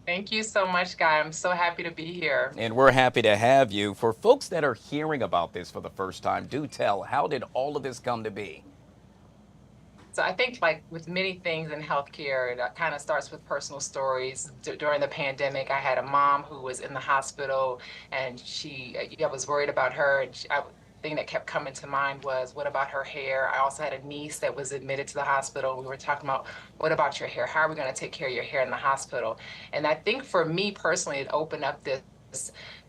Thank you so much, Guy. I'm so happy to be here. And we're happy to have you. For folks that are hearing about this for the first time, do tell, how did all of this come to be? So I think, like with many things in healthcare, it kind of starts with personal stories. During the pandemic, I had a mom who was in the hospital, and I was worried about her. And the thing that kept coming to mind was, what about her hair? I also had a niece that was admitted to the hospital. We were talking about, what about your hair? How are we going to take care of your hair in the hospital? And I think for me personally, it opened up this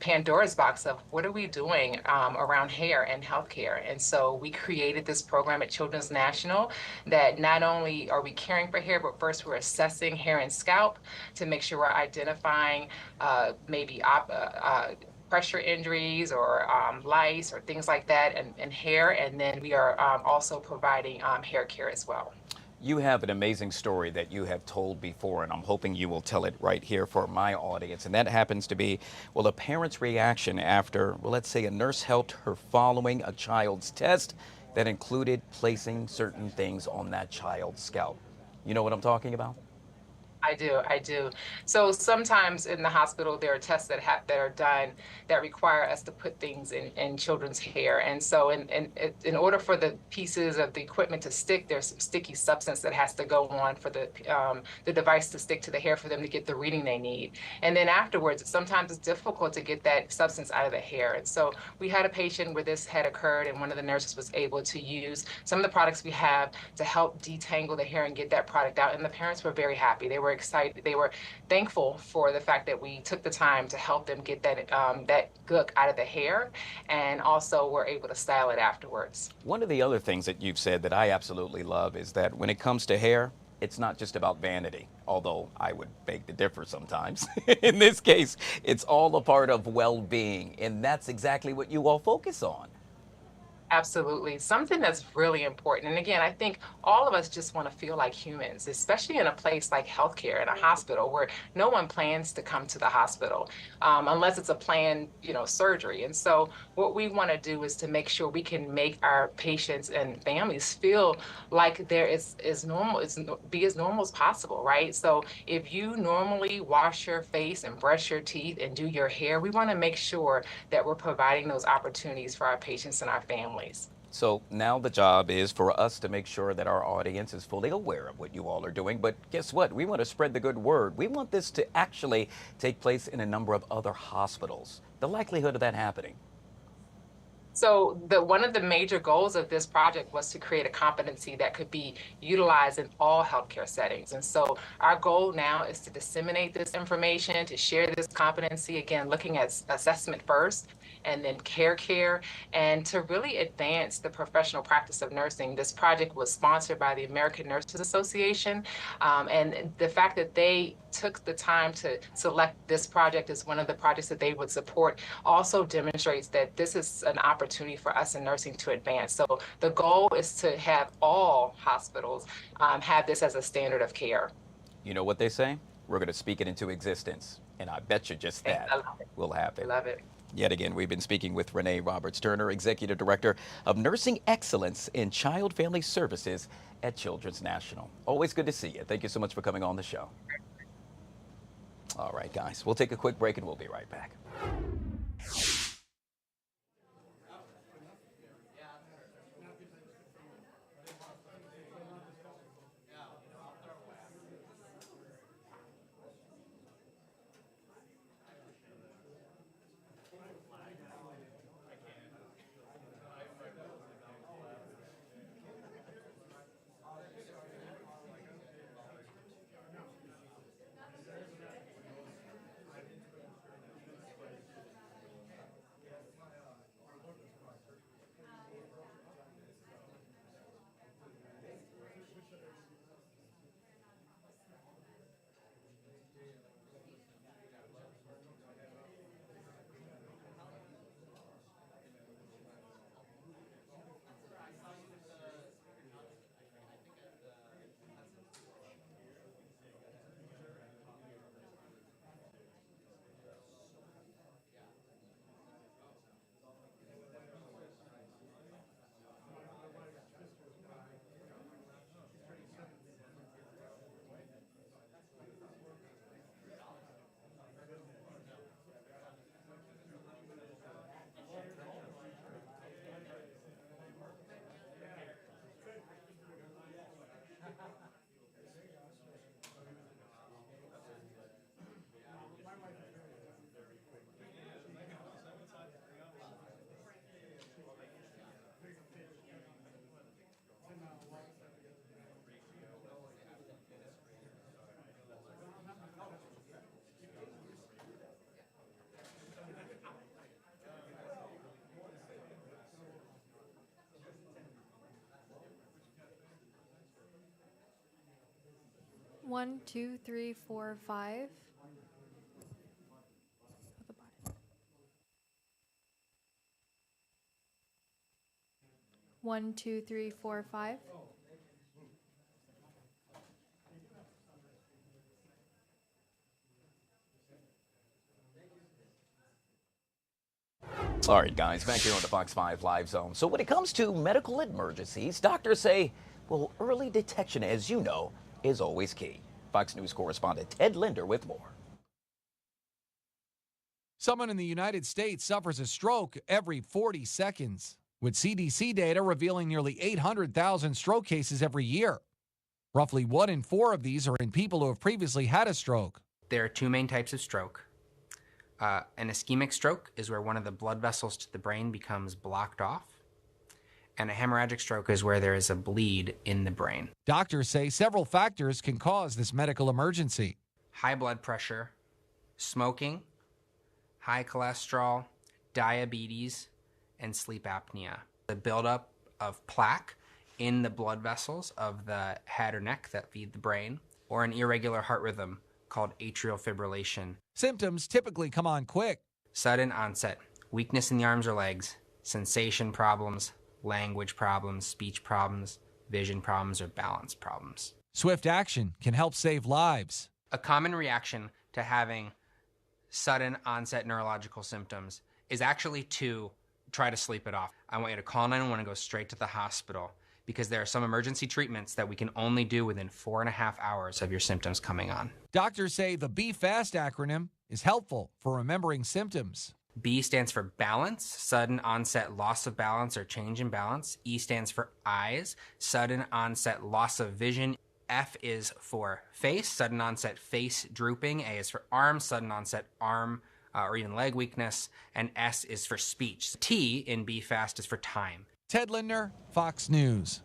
Pandora's box of what are we doing around hair and healthcare. And so we created this program at Children's National that not only are we caring for hair, but first we're assessing hair and scalp to make sure we're identifying maybe pressure injuries or lice or things like that and hair. And then we are also providing hair care as well. You have an amazing story that you have told before, and I'm hoping you will tell it right here for my audience. And that happens to be, well, a parent's reaction after, well, let's say a nurse helped her following a child's test that included placing certain things on that child's scalp. You know what I'm talking about? I do. So sometimes in the hospital, there are tests that are done that require us to put things in children's hair. And so in order for the pieces of the equipment to stick, there's some sticky substance that has to go on for the device to stick to the hair for them to get the reading they need. And then afterwards, sometimes it's difficult to get that substance out of the hair. And so we had a patient where this had occurred, and one of the nurses was able to use some of the products we have to help detangle the hair and get that product out. And the parents were very happy. They were excited. They were thankful for the fact that we took the time to help them get that that gook out of the hair, and also were able to style it afterwards. One of the other things that you've said that I absolutely love is that when it comes to hair, it's not just about vanity, although I would beg to differ sometimes. In this case, it's all a part of well-being, and that's exactly what you all focus on. Absolutely. Something that's really important. And again, I think all of us just want to feel like humans, especially in a place like healthcare, in a hospital where no one plans to come to the hospital unless it's a planned, surgery. And so what we want to do is to make sure we can make our patients and families feel like they're as normal, be as normal as possible, right? So if you normally wash your face and brush your teeth and do your hair, we want to make sure that we're providing those opportunities for our patients and our families. So now the job is for us to make sure that our audience is fully aware of what you all are doing. But guess what? We want to spread the good word. We want this to actually take place in a number of other hospitals. The likelihood of that happening. So one of the major goals of this project was to create a competency that could be utilized in all healthcare settings. And so our goal now is to disseminate this information, to share this competency, again, looking at assessment first, and then care, and to really advance the professional practice of nursing. This project was sponsored by the American Nurses Association, and the fact that they took the time to select this project as one of the projects that they would support also demonstrates that this is an opportunity for us in nursing to advance. So the goal is to have all hospitals have this as a standard of care. You know what they say? We're going to speak it into existence. And I bet you just that will happen. I love it. Yet again, we've been speaking with Renee Roberts-Turner, Executive Director of Nursing Excellence in Child Family Services at Children's National. Always good to see you. Thank you so much for coming on the show. All right, guys, we'll take a quick break and we'll be right back. One, two, three, four, five. 1, 2, 3, 4, 5. All right, guys, back here on the Fox 5 Live Zone. So when it comes to medical emergencies, doctors say, well, early detection, as you know, is always key. Fox News correspondent Ted Linder with more. Someone in the United States suffers a stroke every 40 seconds, with CDC data revealing nearly 800,000 stroke cases every year. Roughly 1 in 4 of these are in people who have previously had a stroke. There are 2 main types of stroke. An ischemic stroke is where one of the blood vessels to the brain becomes blocked off. And a hemorrhagic stroke is where there is a bleed in the brain. Doctors say several factors can cause this medical emergency. High blood pressure, smoking, high cholesterol, diabetes, and sleep apnea. The buildup of plaque in the blood vessels of the head or neck that feed the brain, or an irregular heart rhythm called atrial fibrillation. Symptoms typically come on quick. Sudden onset, weakness in the arms or legs, sensation problems, language problems, speech problems, vision problems, or balance problems. Swift action can help save lives. A common reaction to having sudden onset neurological symptoms is actually to try to sleep it off. I want you to call 911 and go straight to the hospital, because there are some emergency treatments that we can only do within 4.5 hours of your symptoms coming on. Doctors say the Be Fast acronym is helpful for remembering symptoms. B stands for balance, sudden onset loss of balance or change in balance. E stands for eyes, sudden onset loss of vision. F is for face, sudden onset face drooping. A is for arm, sudden onset arm or even leg weakness. And S is for speech. T in Be Fast is for time. Ted Linder, Fox News.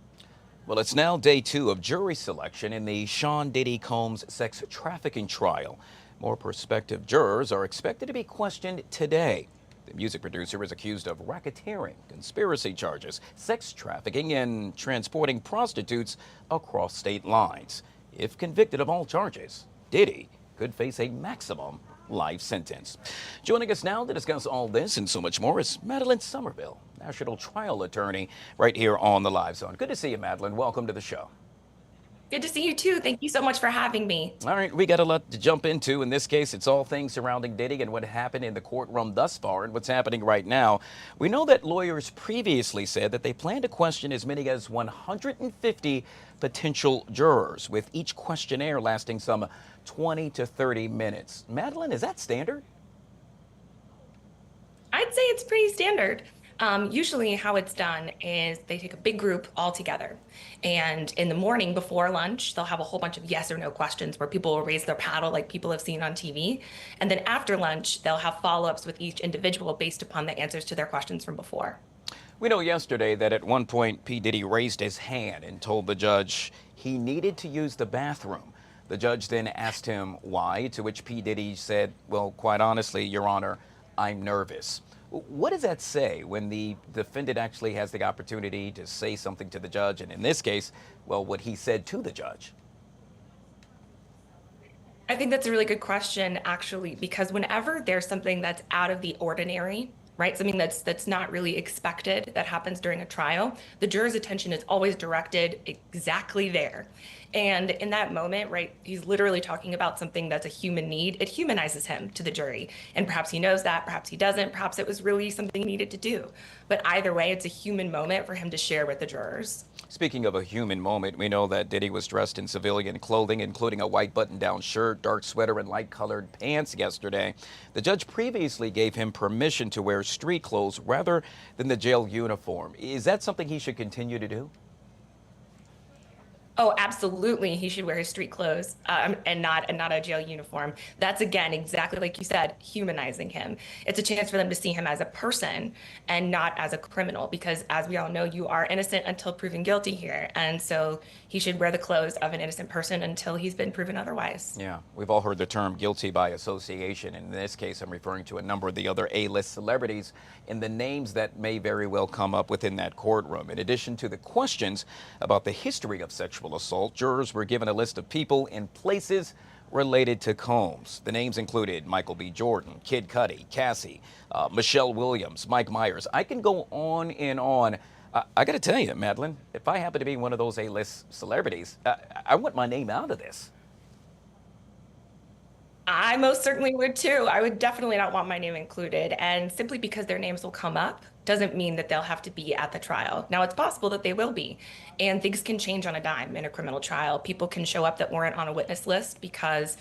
Well, it's now day 2 of jury selection in the Sean Diddy Combs sex trafficking trial. More prospective jurors are expected to be questioned today. The music producer is accused of racketeering, conspiracy charges, sex trafficking, and transporting prostitutes across state lines. If convicted of all charges, Diddy could face a maximum life sentence. Joining us now to discuss all this and so much more is Madeline Somerville, national trial attorney, right here on the Live Zone. Good to see you, Madeline. Welcome to the show. Good to see you too. Thank you so much for having me. All right, we got a lot to jump into. In this case, it's all things surrounding Diddy and what happened in the courtroom thus far and what's happening right now. We know that lawyers previously said that they plan to question as many as 150 potential jurors, with each questionnaire lasting some 20 to 30 minutes. Madeline, is that standard? I'd say it's pretty standard. Usually how it's done is they take a big group all together, and in the morning before lunch, they'll have a whole bunch of yes or no questions where people will raise their paddle like people have seen on TV. And then after lunch, they'll have follow-ups with each individual based upon the answers to their questions from before. We know yesterday that at one point P. Diddy raised his hand and told the judge he needed to use the bathroom. The judge then asked him why, to which P. Diddy said, well, quite honestly, Your Honor, I'm nervous. What does that say when the defendant actually has the opportunity to say something to the judge, and in this case, well, what he said to the judge? I think that's a really good question, actually, because whenever there's something that's out of the ordinary, right, something that's not really expected that happens during a trial, the juror's attention is always directed exactly there. And in that moment, right, he's literally talking about something that's a human need. It humanizes him to the jury. And perhaps he knows that, perhaps he doesn't, perhaps it was really something he needed to do. But either way, it's a human moment for him to share with the jurors. Speaking of a human moment, we know that Diddy was dressed in civilian clothing, including a white button-down shirt, dark sweater, and light-colored pants yesterday. The judge previously gave him permission to wear street clothes rather than the jail uniform. Is that something he should continue to do? Oh, absolutely. He should wear his street clothes and not a jail uniform. That's, again, exactly like you said, humanizing him. It's a chance for them to see him as a person and not as a criminal, because as we all know, you are innocent until proven guilty here. And so he should wear the clothes of an innocent person until he's been proven otherwise. Yeah, we've all heard the term guilty by association. In this case, I'm referring to a number of the other A-list celebrities and the names that may very well come up within that courtroom. In addition to the questions about the history of sexual assault, jurors were given a list of people and places related to Combs. The names included Michael B. Jordan, Kid Cudi, Cassie, Michelle Williams, Mike Myers. I can go on and on I got to tell you, Madeline, if I happen to be one of those A-list celebrities, I want my name out of this. I most certainly would too. I would definitely not want my name included. And simply because their names will come up doesn't mean that they'll have to be at the trial. Now, it's possible that they will be. And things can change on a dime in a criminal trial. People can show up that weren't on a witness list because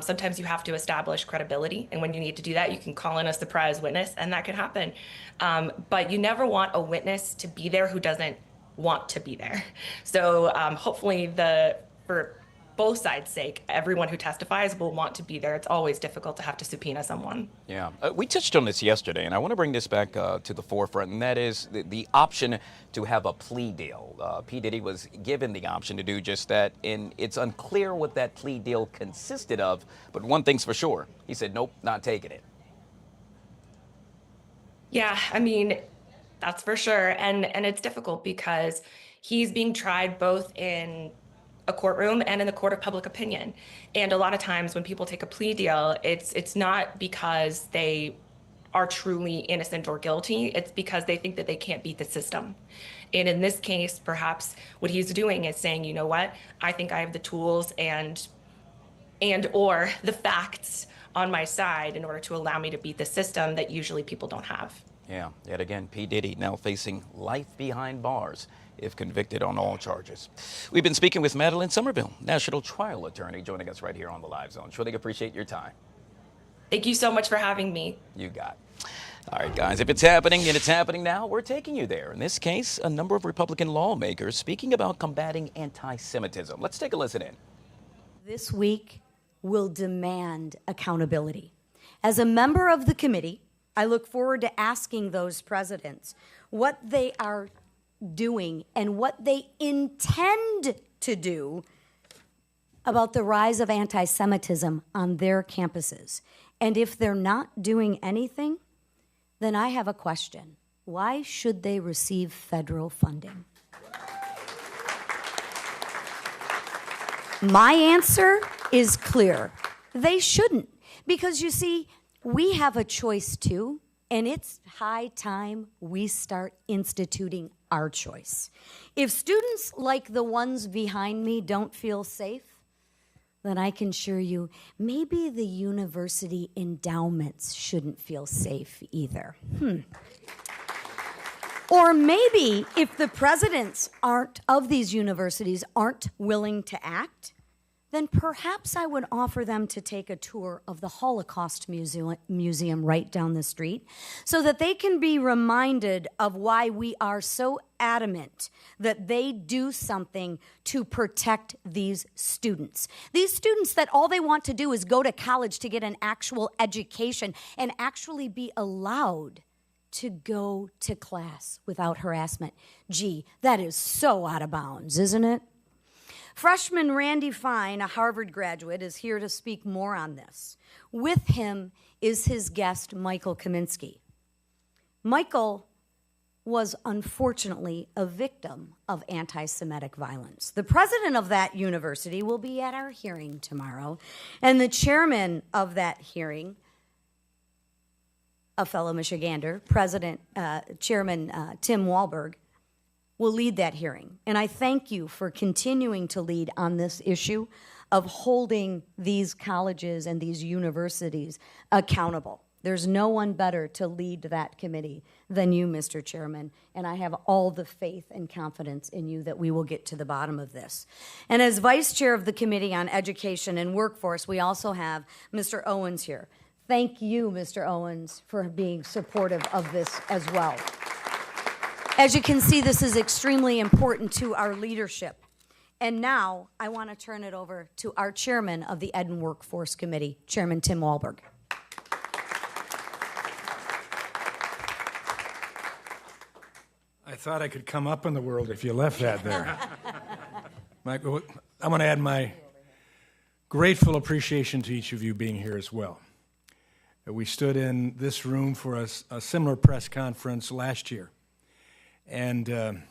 sometimes you have to establish credibility. And when you need to do that, you can call in a surprise witness, and that could happen. But you never want a witness to be there who doesn't want to be there. So hopefully for both sides' sake, everyone who testifies will want to be there. It's always difficult to have to subpoena someone. Yeah, we touched on this yesterday, and I want to bring this back to the forefront, and that is the option to have a plea deal. P. Diddy was given the option to do just that, and it's unclear what that plea deal consisted of, but one thing's for sure. He said, nope, not taking it. Yeah, I mean, that's for sure. And it's difficult because he's being tried both in a courtroom and in the court of public opinion. And a lot of times when people take a plea deal, it's not because they are truly innocent or guilty. It's because they think that they can't beat the system. And in this case, perhaps what he's doing is saying, you know what, I think I have the tools and or the facts on my side in order to allow me to beat the system that usually people don't have. Yeah, yet again, P. Diddy now facing life behind bars if convicted on all charges. We've been speaking with Madeline Somerville, national trial attorney, joining us right here on the Live Zone. Truly appreciate your time. Thank you so much for having me. You got it. All right, guys, if it's happening and it's happening now, we're taking you there. In this case, a number of Republican lawmakers speaking about combating anti-Semitism. Let's take a listen in. This week will demand accountability. As a member of the committee, I look forward to asking those presidents what they are doing and what they intend to do about the rise of anti-Semitism on their campuses. And if they're not doing anything, then I have a question. Why should they receive federal funding? My answer is clear. They shouldn't. Because you see, we have a choice too, and it's high time we start instituting our choice. If students like the ones behind me don't feel safe, then I can assure you, maybe the university endowments shouldn't feel safe either. Or maybe if the presidents of these universities aren't willing to act, then perhaps I would offer them to take a tour of the Holocaust Museum right down the street so that they can be reminded of why we are so adamant that they do something to protect these students. These students that all they want to do is go to college to get an actual education and actually be allowed to go to class without harassment. Gee, that is so out of bounds, isn't it? Freshman Randy Fine, a Harvard graduate, is here to speak more on this. With him is his guest, Michael Kaminsky. Michael was unfortunately a victim of anti-Semitic violence. The president of that university will be at our hearing tomorrow, and the chairman of that hearing, a fellow Michigander, Chairman Tim Walberg, will lead that hearing. And I thank you for continuing to lead on this issue of holding these colleges and these universities accountable. There's no one better to lead that committee than you, Mr. Chairman, and I have all the faith and confidence in you that we will get to the bottom of this. And as Vice Chair of the Committee on Education and Workforce, we also have Mr. Owens here. Thank you, Mr. Owens, for being supportive of this as well. As you can see, this is extremely important to our leadership. And now I want to turn it over to our chairman of the Ed and Workforce Committee, Chairman Tim Walberg. I thought I could come up in the world if you left that there. Michael, I want to add my grateful appreciation to each of you being here as well. We stood in this room for a similar press conference last year, and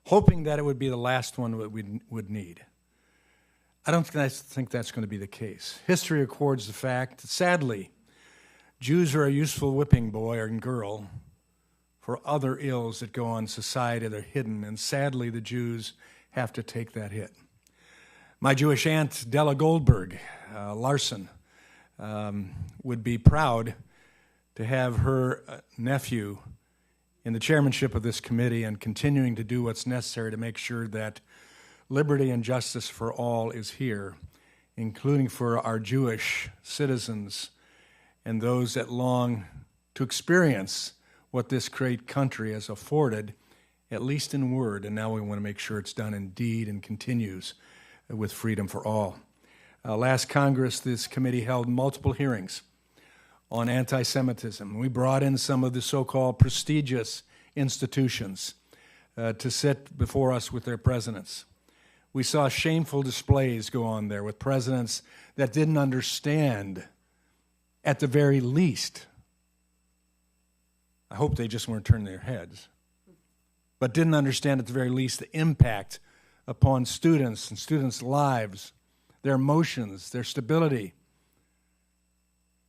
hoping that it would be the last one that we would need. I don't think that's going to be the case. History records the fact that, sadly, Jews are a useful whipping boy and girl for other ills that go on in society that are hidden, and sadly the Jews have to take that hit. My Jewish aunt, Della Goldberg Larson, would be proud to have her nephew in the chairmanship of this committee and continuing to do what's necessary to make sure that liberty and justice for all is here, including for our Jewish citizens and those that long to experience what this great country has afforded, at least in word, and now we want to make sure it's done in deed and continues with freedom for all. Last Congress, this committee held multiple hearings on anti-Semitism. We brought in some of the so-called prestigious institutions to sit before us with their presidents. We saw shameful displays go on there with presidents that didn't understand, at the very least, I hope they just weren't turning their heads, but didn't understand at the very least the impact upon students and students' lives, their emotions, their stability.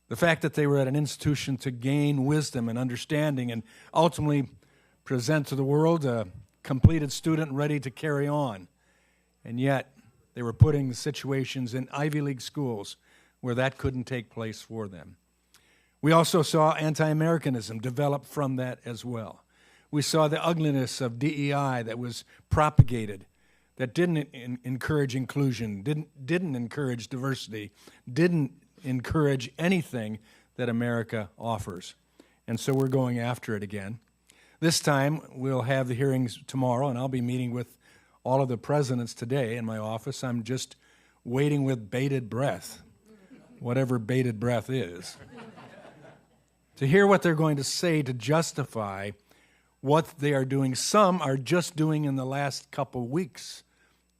The fact that they were at an institution to gain wisdom and understanding and ultimately present to the world a completed student ready to carry on. And yet, they were putting situations in Ivy League schools where that couldn't take place for them. We also saw anti-Americanism develop from that as well. We saw the ugliness of DEI that was propagated, that didn't encourage inclusion, didn't encourage diversity, didn't encourage anything that America offers. And so we're going after it again. This time, we'll have the hearings tomorrow, and I'll be meeting with all of the presidents today in my office. I'm just waiting with bated breath, whatever bated breath is, to hear what they're going to say to justify what they are doing. Some are just doing in the last couple weeks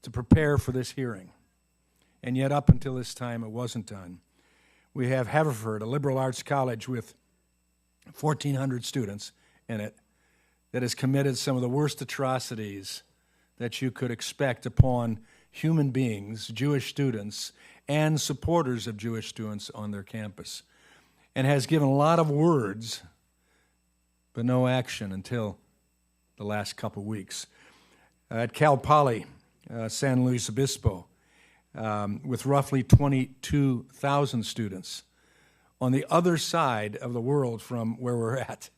to prepare for this hearing. And yet up until this time, it wasn't done. We have Haverford, a liberal arts college with 1,400 students in it, that has committed some of the worst atrocities that you could expect upon human beings, Jewish students, and supporters of Jewish students on their campus, and has given a lot of words, but no action until the last couple weeks. At Cal Poly, San Luis Obispo, with roughly 22,000 students, on the other side of the world from where we're at,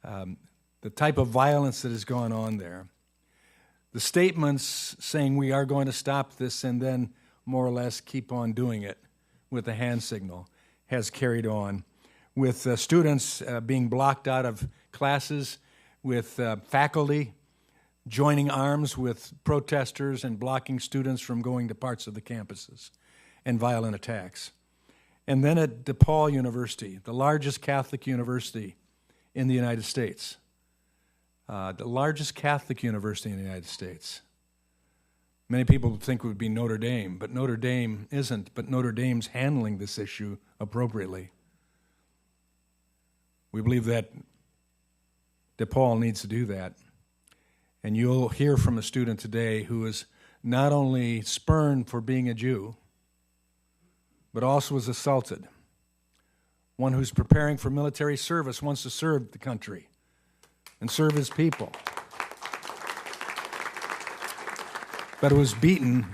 the type of violence that has gone on there, the statements saying we are going to stop this and then more or less keep on doing it with the hand signal has carried on, with students being blocked out of classes, with faculty joining arms with protesters and blocking students from going to parts of the campuses, and violent attacks. And then at DePaul University, the largest Catholic university in the United States, the largest Catholic university in the United States. Many people think it would be Notre Dame, but Notre Dame isn't, but Notre Dame's handling this issue appropriately. We believe that DePaul needs to do that. And you'll hear from a student today who is not only spurned for being a Jew, but also was assaulted. One who's preparing for military service, wants to serve the country and serve his people, but was beaten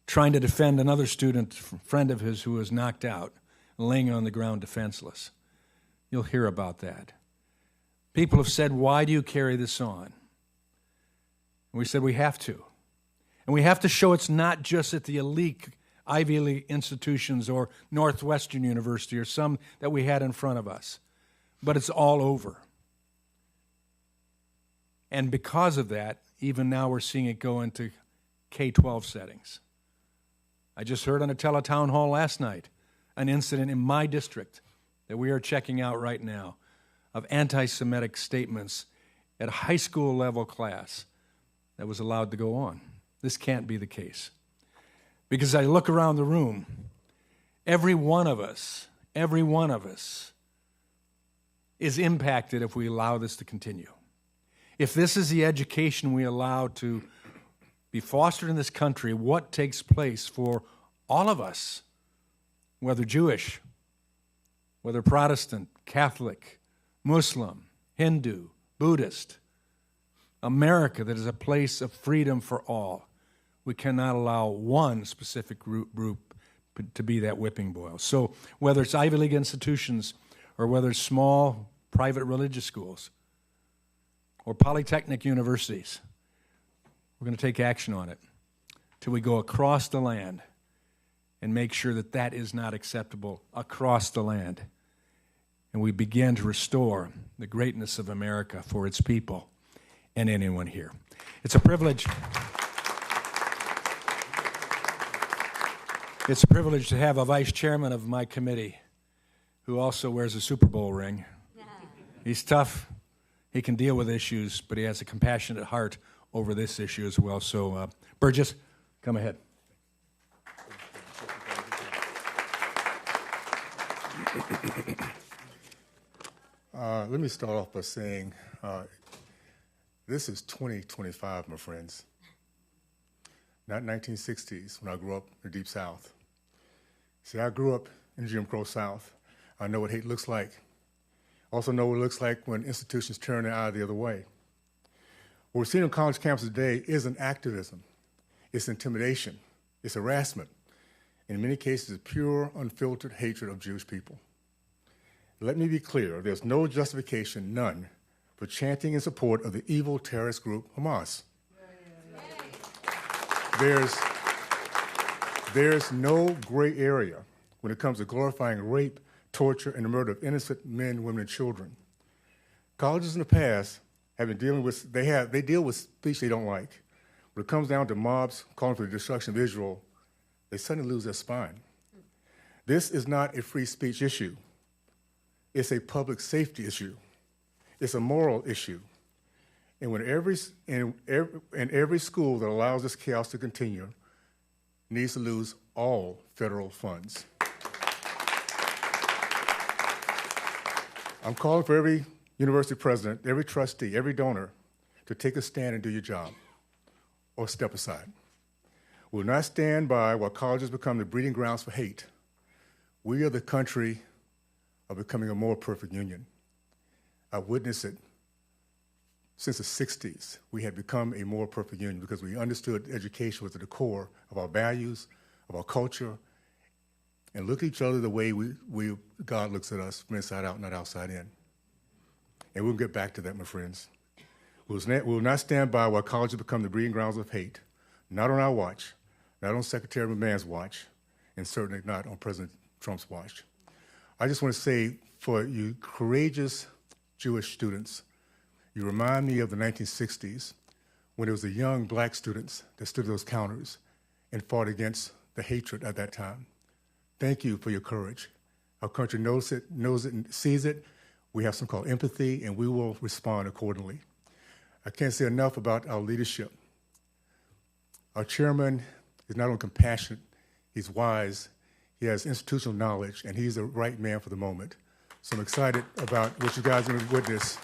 trying to defend another student, friend of his, who was knocked out, laying on the ground defenseless. You'll hear about that. People have said, why do you carry this on? And we said we have to. And we have to show it's not just at the elite Ivy League institutions or Northwestern University or some that we had in front of us, but it's all over. And because of that, even now we're seeing it go into K-12 settings. I just heard on a teletown hall last night an incident in my district that we are checking out right now of anti-Semitic statements at a high school level class that was allowed to go on. This can't be the case. Because I look around the room, every one of us is impacted if we allow this to continue. If this is the education we allow to be fostered in this country, what takes place for all of us, whether Jewish, whether Protestant, Catholic, Muslim, Hindu, Buddhist, America that is a place of freedom for all. We cannot allow one specific group to be that whipping boil. So whether it's Ivy League institutions or whether it's small private religious schools or polytechnic universities, we're going to take action on it till we go across the land and make sure that that is not acceptable across the land. And we begin to restore the greatness of America for its people and anyone here. It's a privilege. It's a privilege to have a vice chairman of my committee who also wears a Super Bowl ring. He's tough. He can deal with issues, but he has a compassionate heart over this issue as well. So, Burgess, come ahead. Let me start off by saying this is 2025, my friends, not 1960s when I grew up in the Deep South. See, I grew up in the Jim Crow South. I know what hate looks like. Also know what it looks like when institutions turn their eye the other way. What we're seeing on college campuses today isn't activism. It's intimidation. It's harassment. In many cases, it's pure, unfiltered hatred of Jewish people. Let me be clear, there's no justification, none, for chanting in support of the evil terrorist group Hamas. There's no gray area when it comes to glorifying rape, torture, and the murder of innocent men, women, and children. Colleges in the past have been dealing with, they deal with speech they don't like. When it comes down to mobs calling for the destruction of Israel, they suddenly lose their spine. This is not a free speech issue. It's a public safety issue. It's a moral issue. And when every school that allows this chaos to continue needs to lose all federal funds. I'm calling for every university president, every trustee, every donor to take a stand and do your job, or step aside. We'll not stand by while colleges become the breeding grounds for hate. We are the country of becoming a more perfect union. I've witnessed it since the 60s. We had become a more perfect union because we understood education was at the core of our values, of our culture, and look at each other the way God looks at us from inside out, not outside in. And we'll get back to that, my friends. We'll not stand by while colleges become the breeding grounds of hate, not on our watch, not on Secretary McMahon's watch, and certainly not on President Trump's watch. I just want to say, for you courageous Jewish students, you remind me of the 1960s when it was the young black students that stood at those counters and fought against the hatred at that time. Thank you for your courage. Our country knows it and sees it. We have something called empathy, and we will respond accordingly. I can't say enough about our leadership. Our chairman is not only compassionate, he's wise, he has institutional knowledge, and he's the right man for the moment. So I'm excited about what you guys are going to witness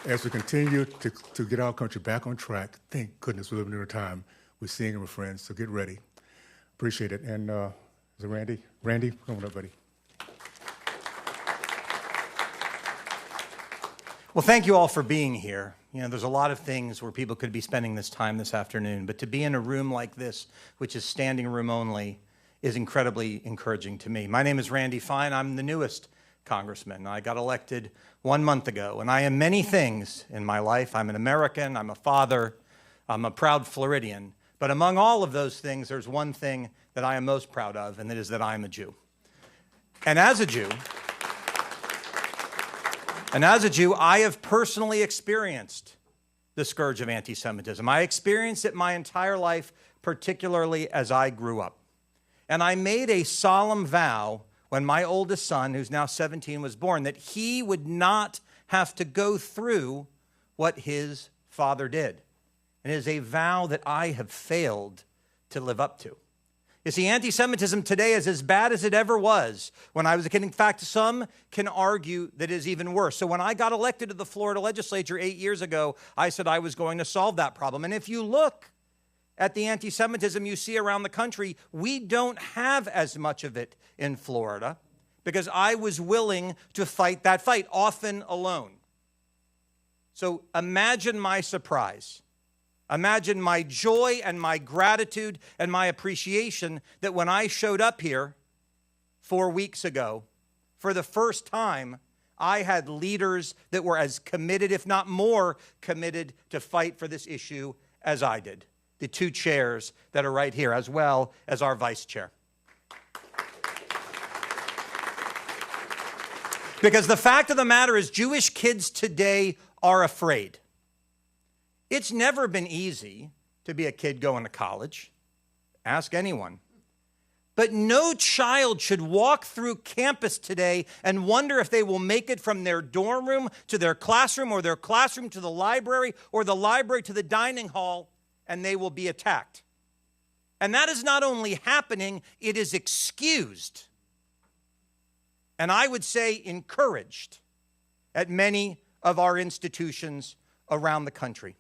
as we continue to get our country back on track. Thank goodness we're living in a time we're seeing it, my friends, so get ready. Appreciate it. And is it Randy? Randy, come on up, buddy. Well, thank you all for being here. You know, there's a lot of things where people could be spending this time this afternoon, but to be in a room like this, which is standing room only, is incredibly encouraging to me. My name is Randy Fine. I'm the newest congressman. I got elected 1 month ago, and I am many things in my life. I'm an American, I'm a father, I'm a proud Floridian. But among all of those things, there's one thing that I am most proud of, and that is that I am a Jew. And as a Jew, I have personally experienced the scourge of anti-Semitism. I experienced it my entire life, particularly as I grew up. And I made a solemn vow when my oldest son, who's now 17, was born, that he would not have to go through what his father did. And it is a vow that I have failed to live up to. You see, anti-Semitism today is as bad as it ever was when I was a kid. In fact, some can argue that it is even worse. So when I got elected to the Florida legislature 8 years ago, I said I was going to solve that problem. And if you look at the anti-Semitism you see around the country, we don't have as much of it in Florida because I was willing to fight that fight, often alone. So imagine my surprise. Imagine my joy and my gratitude and my appreciation that when I showed up here 4 weeks ago, for the first time, I had leaders that were as committed, if not more committed, to fight for this issue as I did. The two chairs that are right here, as well as our vice chair. Because the fact of the matter is, Jewish kids today are afraid. It's never been easy to be a kid going to college. Ask anyone. But no child should walk through campus today and wonder if they will make it from their dorm room to their classroom, or their classroom to the library, or the library to the dining hall, and they will be attacked. And that is not only happening, it is excused. And I would say encouraged at many of our institutions around the country.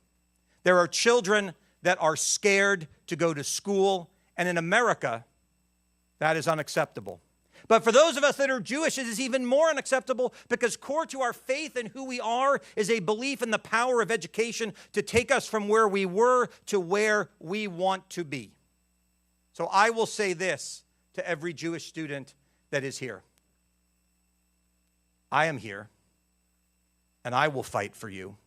There are children that are scared to go to school, and in America, that is unacceptable. But for those of us that are Jewish, it is even more unacceptable, because core to our faith and who we are is a belief in the power of education to take us from where we were to where we want to be. So I will say this to every Jewish student that is here. I am here, and I will fight for you.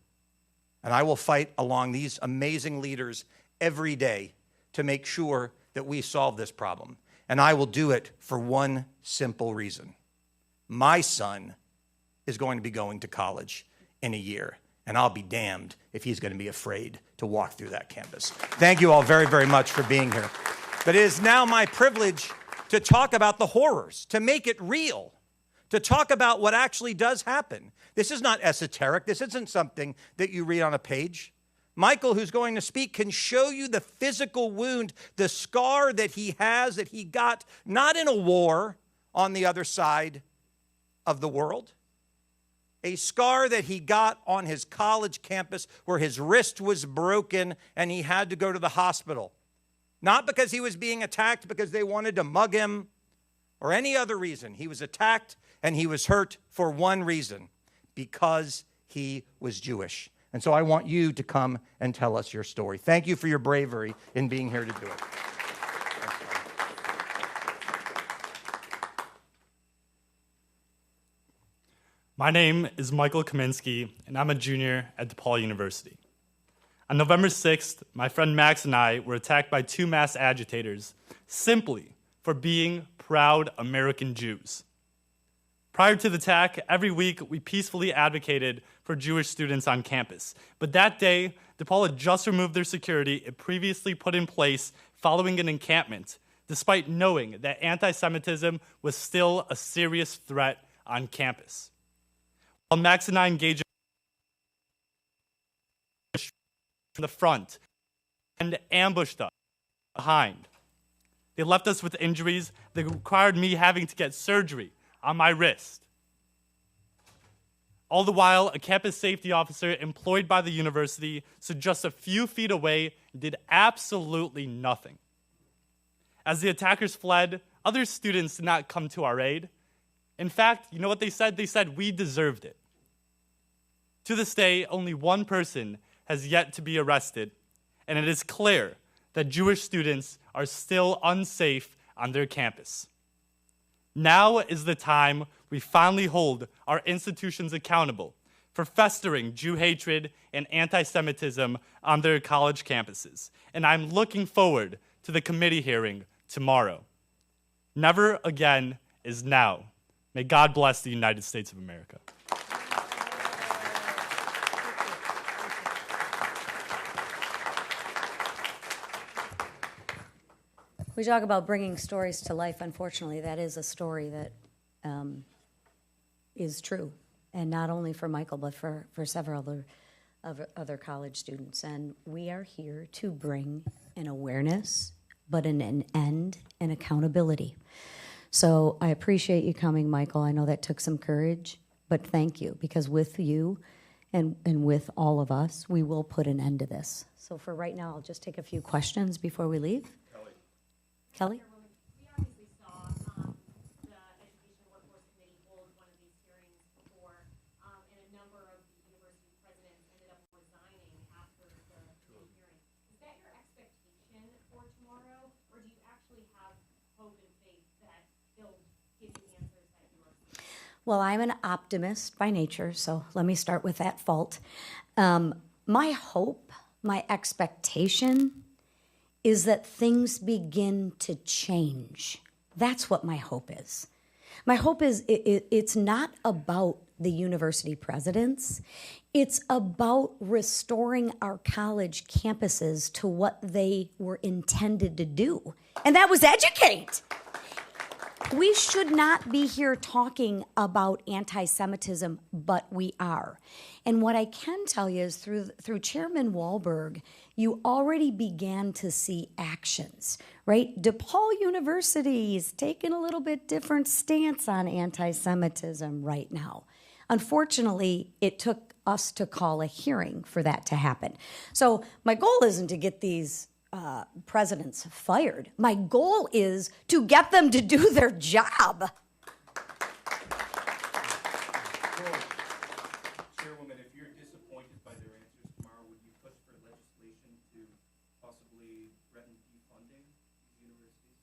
And I will fight along these amazing leaders every day to make sure that we solve this problem. And I will do it for one simple reason. My son is going to be going to college in a year, and I'll be damned if he's going to be afraid to walk through that campus. Thank you all very, very much for being here. But it is now my privilege to talk about the horrors, to make it real, to talk about what actually does happen. This is not esoteric. This isn't something that you read on a page. Michael, who's going to speak, can show you the physical wound, the scar that he has, that he got not in a war on the other side of the world, a scar that he got on his college campus where his wrist was broken and he had to go to the hospital. Not because he was being attacked because they wanted to mug him or any other reason. He was attacked and he was hurt for one reason, because he was Jewish. And so I want you to come and tell us your story. Thank you for your bravery in being here to do it. My name is Michael Kaminsky, and I'm a junior at DePaul University. On November 6th, my friend Max and I were attacked by two mass agitators simply for being proud American Jews. Prior to the attack, every week we peacefully advocated for Jewish students on campus. But that day, DePaul had just removed their security it previously put in place following an encampment, despite knowing that anti-Semitism was still a serious threat on campus. While Max and I engaged from the front and ambushed us behind, they left us with injuries that required me having to get surgery on my wrist. All the while, a campus safety officer employed by the university stood just a few feet away and did absolutely nothing. As the attackers fled, other students did not come to our aid. In fact, you know what they said? They said we deserved it. To this day, only one person has yet to be arrested, and it is clear that Jewish students are still unsafe on their campus. Now is the time we finally hold our institutions accountable for festering Jew hatred and anti-Semitism on their college campuses. And I'm looking forward to the committee hearing tomorrow. Never again is now. May God bless the United States of America. We talk about bringing stories to life. Unfortunately, that is a story that is true, and not only for Michael, but for several other college students. And we are here to bring an awareness, but an end and accountability. So I appreciate you coming, Michael. I know that took some courage, but thank you, because with you and with all of us, we will put an end to this. So for right now, I'll just take a few questions before we leave. Kelly? We obviously saw the Education Workforce Committee hold one of these hearings before, and a number of the university presidents ended Well, I'm an optimist by nature, so let me start with that fault. My hope, my expectation is that things begin to change. That's what my hope is. My hope is it's not about the university presidents. It's about restoring our college campuses to what they were intended to do, and that was educate. We should not be here talking about anti-Semitism, but we are. And what I can tell you is through Chairman Wahlberg, you already began to see actions, right? DePaul University is taking a little bit different stance on anti-Semitism right now. Unfortunately, it took us to call a hearing for that to happen. So my goal isn't to get these presidents fired. My goal is to get them to do their job. Chairwoman, if you're disappointed by their answers tomorrow, would you push for legislation to possibly threaten defunding these universities?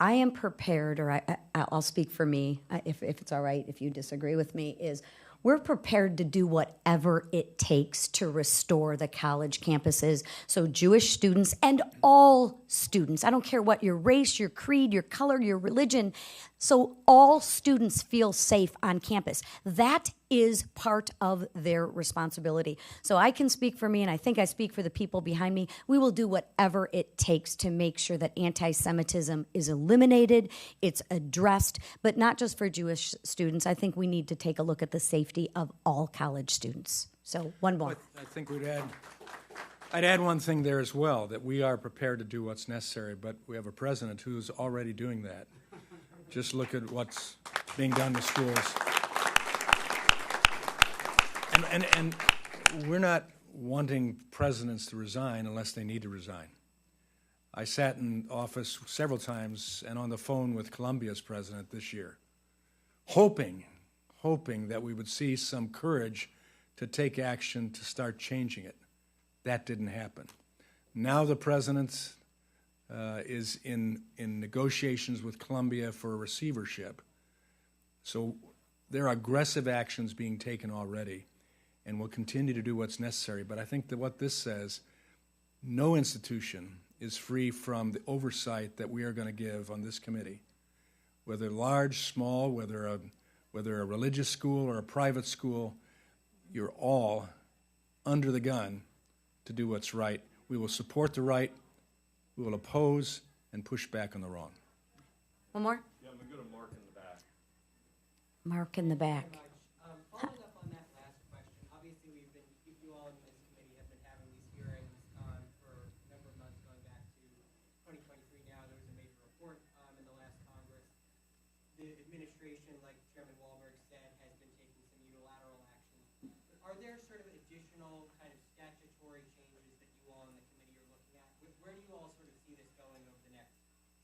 I am prepared, or I'll speak for me, if it's all right, if you disagree with me, is we're prepared to do whatever it takes to restore the college campuses so Jewish students and all students, I don't care what your race, your creed, your color, your religion, so all students feel safe on campus. That is part of their responsibility. So I can speak for me, and I think I speak for the people behind me. We will do whatever it takes to make sure that anti-Semitism is eliminated, it's addressed, but not just for Jewish students. I think we need to take a look at the safety of all college students. So one more. I think I'd add one thing there as well, that we are prepared to do what's necessary, but we have a president who's already doing that. Just look at what's being done to schools. And we're not wanting presidents to resign unless they need to resign. I sat in office several times and on the phone with Columbia's president this year, hoping that we would see some courage to take action to start changing it. That didn't happen. Now the president is in negotiations with Columbia for a receivership. So there are aggressive actions being taken already, and we'll continue to do what's necessary. But I think that what this says, no institution is free from the oversight that we are going to give on this committee, whether large, small, whether a religious school or a private school, you're all under the gun to do what's right. We will support the right, we will oppose and push back on the wrong. One more? Yeah, I'm going to go to Mark in the back. Mark in the back. Following up on that last question, obviously you all in this committee have been having these hearings for a number of months going back to 2023 now. There was a major report in the last Congress. The administration, like Chairman Wahlberg said, has been taking some unilateral action. Are there sort of additional kind of statutory changes that you all in the committee are looking at? Where do you all sort of see this going over the next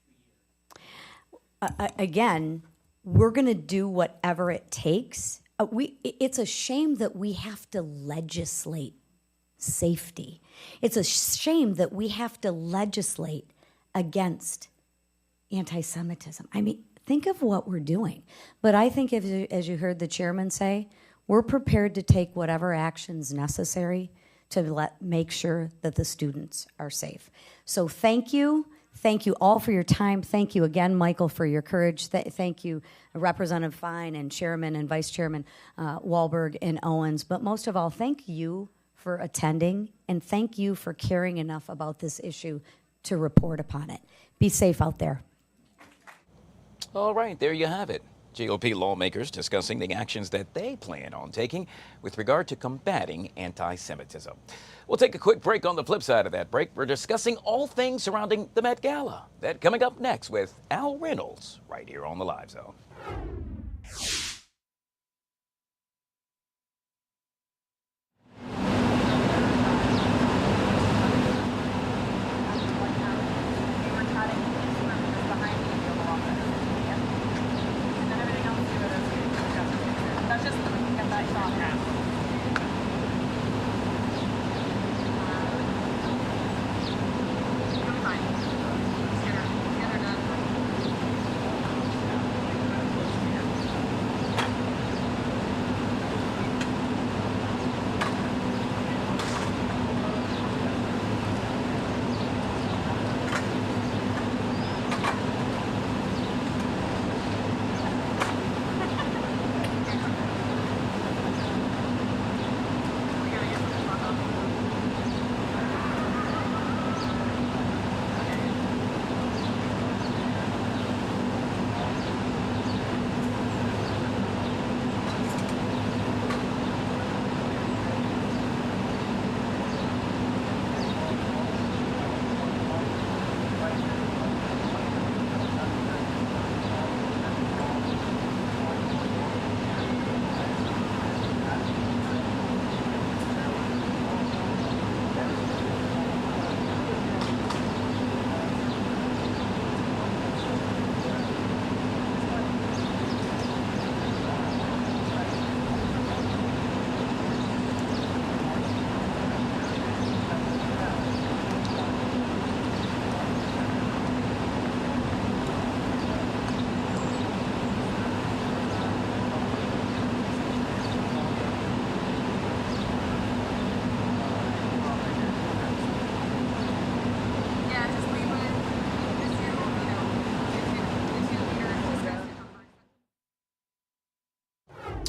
2 years? Again, we're going to do whatever it takes. It's a shame that we have to legislate safety. It's a shame that we have to legislate against anti-Semitism. I mean, think of what we're doing. But I think, as you heard the chairman say, we're prepared to take whatever actions necessary to make sure that the students are safe. So thank you. Thank you all for your time. Thank you again, Michael, for your courage. Thank you, Representative Fine and Chairman and Vice Chairman Wahlberg and Owens. But most of all, thank you for attending, and thank you for caring enough about this issue to report upon it. Be safe out there. All right, there you have it. GOP lawmakers discussing the actions that they plan on taking with regard to combating anti-Semitism. We'll take a quick break. On the flip side of that break, we're discussing all things surrounding the Met Gala. That coming up next with Al Reynolds right here on the Live Zone.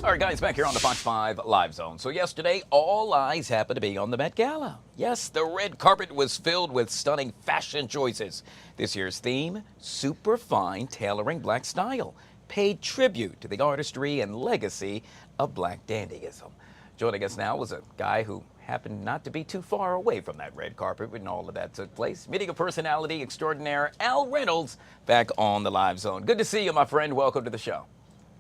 All right, guys, back here on the Fox 5 Live Zone. So yesterday, all eyes happened to be on the Met Gala. Yes, the red carpet was filled with stunning fashion choices. This year's theme, super fine tailoring black style, paid tribute to the artistry and legacy of black dandyism. Joining us now was a guy who happened not to be too far away from that red carpet when all of that took place. Media personality extraordinaire Al Reynolds back on the Live Zone. Good to see you, my friend. Welcome to the show.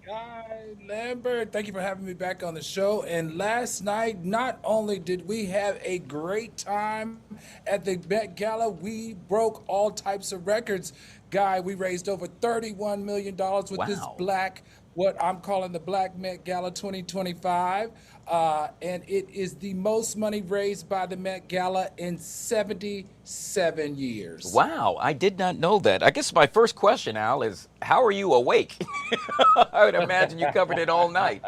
Guy Lambert, thank you for having me back on the show. And last night, not only did we have a great time at the Met Gala, we broke all types of records. Guy, we raised over $31 million with this black, what I'm calling the Black Met Gala 2025. And it is the most money raised by the Met Gala in 77 years. Wow, I did not know that. I guess my first question, Al, is how are you awake? I would imagine you covered it all night.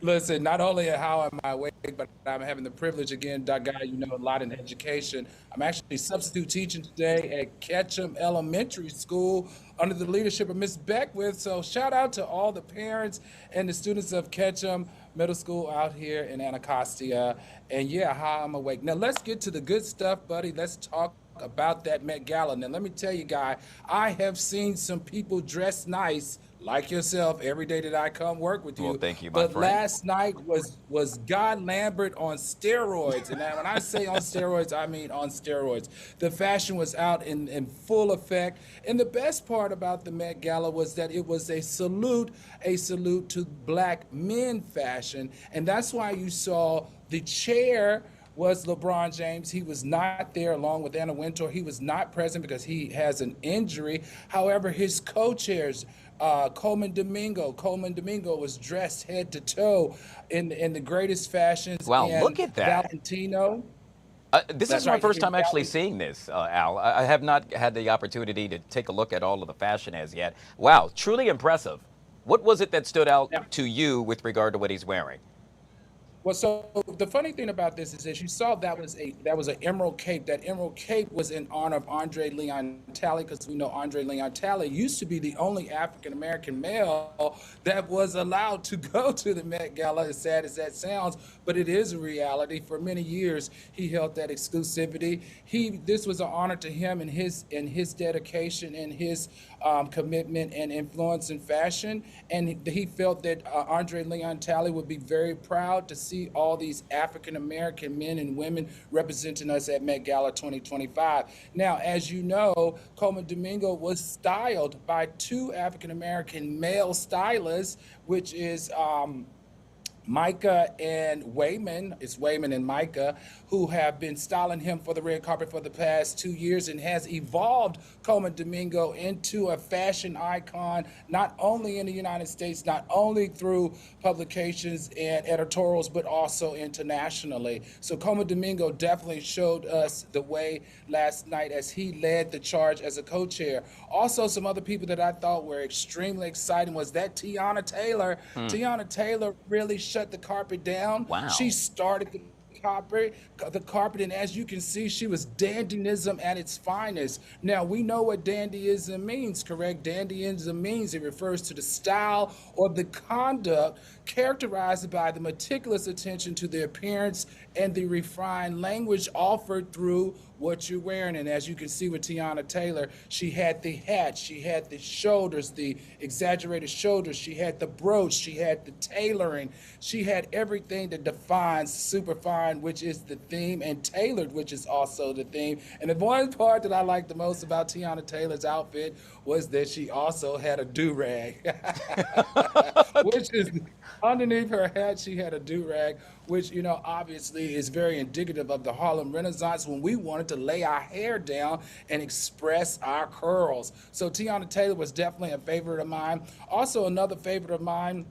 Listen, not only how am I awake, but I'm having the privilege again, Guy, you know a lot in education. I'm actually substitute teaching today at Ketchum Elementary School under the leadership of Miss Beckwith. So shout out to all the parents and the students of Ketchum Middle School out here in Anacostia. And yeah, how I'm awake. Now let's get to the good stuff, buddy. Let's talk about that Met Gala. Now let me tell you, Guy, I have seen some people dress nice like yourself every day that I come work with you. Well, thank you, my but friend. last night was Guy Lambert on steroids. And now when I say on steroids, I mean on steroids. The fashion was out in full effect. And the best part about the Met Gala was that it was a salute to black men fashion. And that's why you saw the chair was LeBron James. He was not there along with Anna Wintour. He was not present because he has an injury. However, his co-chairs, Coleman Domingo was dressed head to toe in the greatest fashions. Wow, and look at that. Valentino. This is my first time actually seeing this, Al. I have not had the opportunity to take a look at all of the fashion as yet. Wow, truly impressive. What was it that stood out to you with regard to what he's wearing? Well, so the funny thing about this is that you saw that was an emerald cape. That emerald cape was in honor of Andre Leon Talley, because we know Andre Leon Talley used to be the only African-American male that was allowed to go to the Met Gala, as sad as that sounds, but it is a reality. For many years, he held that exclusivity. This was an honor to him and his dedication and his commitment and influence in fashion. And he felt that Andre Leon Talley would be very proud to see all these African-American men and women representing us at Met Gala 2025. Now, as you know, Coleman Domingo was styled by two African-American male stylists, which is Micah and Wayman. It's Wayman and Micah, who have been styling him for the red carpet for the past 2 years, and has evolved Coleman Domingo into a fashion icon, not only in the United States, not only through publications and editorials, but also internationally. So Coleman Domingo definitely showed us the way last night as he led the charge as a co-chair. Also, some other people that I thought were extremely exciting was that Tiana Taylor. Tiana Taylor really shut the carpet down. Wow. She started the carpet, and as you can see, she was dandyism at its finest. Now, we know what dandyism means, correct? Dandyism means it refers to the style or the conduct characterized by the meticulous attention to the appearance and the refined language offered through what you're wearing. And as you can see with Tiana Taylor, she had the hat, she had the shoulders, the exaggerated shoulders, she had the brooch, she had the tailoring, she had everything that defines superfine, which is the theme, and tailored, which is also the theme. And the one part that I liked the most about Tiana Taylor's outfit was that she also had a do-rag, which is underneath her hat, she had a do-rag, which, you know, obviously is very indicative of the Harlem Renaissance, when we wanted to lay our hair down and express our curls. So Tiana Taylor was definitely a favorite of mine. Also, another favorite of mine,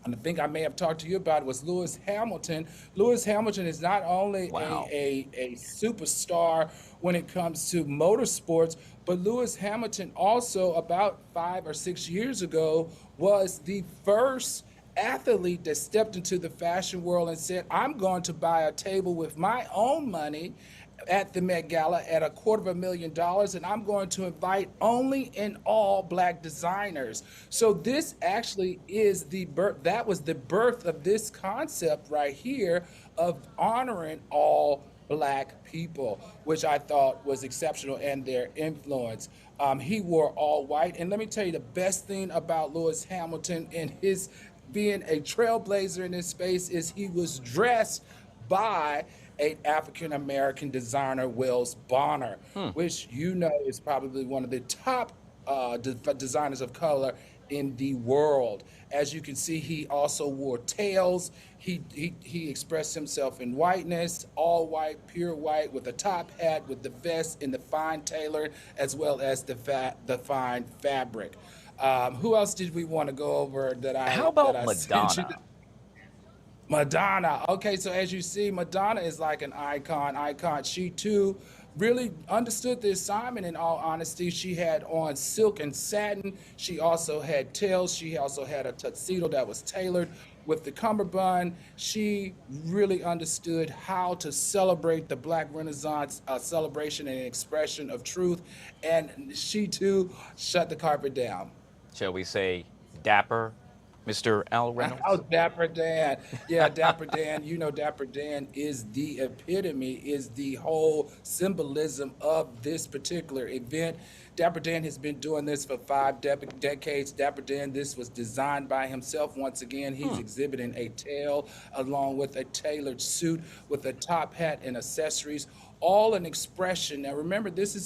and I think I may have talked to you about it, was Lewis Hamilton. Lewis Hamilton is not only a superstar when it comes to motorsports, but Lewis Hamilton also, about 5 or 6 years ago, was the first athlete that stepped into the fashion world and said, I'm going to buy a table with my own money at the Met Gala at $250,000, and I'm going to invite only and all black designers. So this actually is the birth, that was the birth of this concept right here of honoring all black people, which I thought was exceptional, and their influence. He wore all white, and let me tell you the best thing about Lewis Hamilton and his being a trailblazer in this space is he was dressed by an African-American designer, Wells Bonner, which you know is probably one of the top designers of color in the world. As you can see, he also wore tails. He expressed himself in whiteness, all white, pure white, with a top hat, with the vest and the fine tailor, as well as the fine fabric. Who else did we want to go over that I? How about that I Madonna? Madonna. Okay, so as you see, Madonna is like an icon. She too really understood the assignment. In all honesty, she had on silk and satin. She also had tails. She also had a tuxedo that was tailored with the cummerbund. She really understood how to celebrate the Black Renaissance celebration and expression of truth. And she too shut the carpet down. Shall we say dapper, Mr. Al Reynolds? Oh, Dapper Dan. Yeah, Dapper Dan. You know, Dapper Dan is the epitome, is the whole symbolism of this particular event. Dapper Dan has been doing this for 5 decades. Dapper Dan, this was designed by himself. Once again, he's exhibiting a tail along with a tailored suit with a top hat and accessories, all an expression. Now remember, this is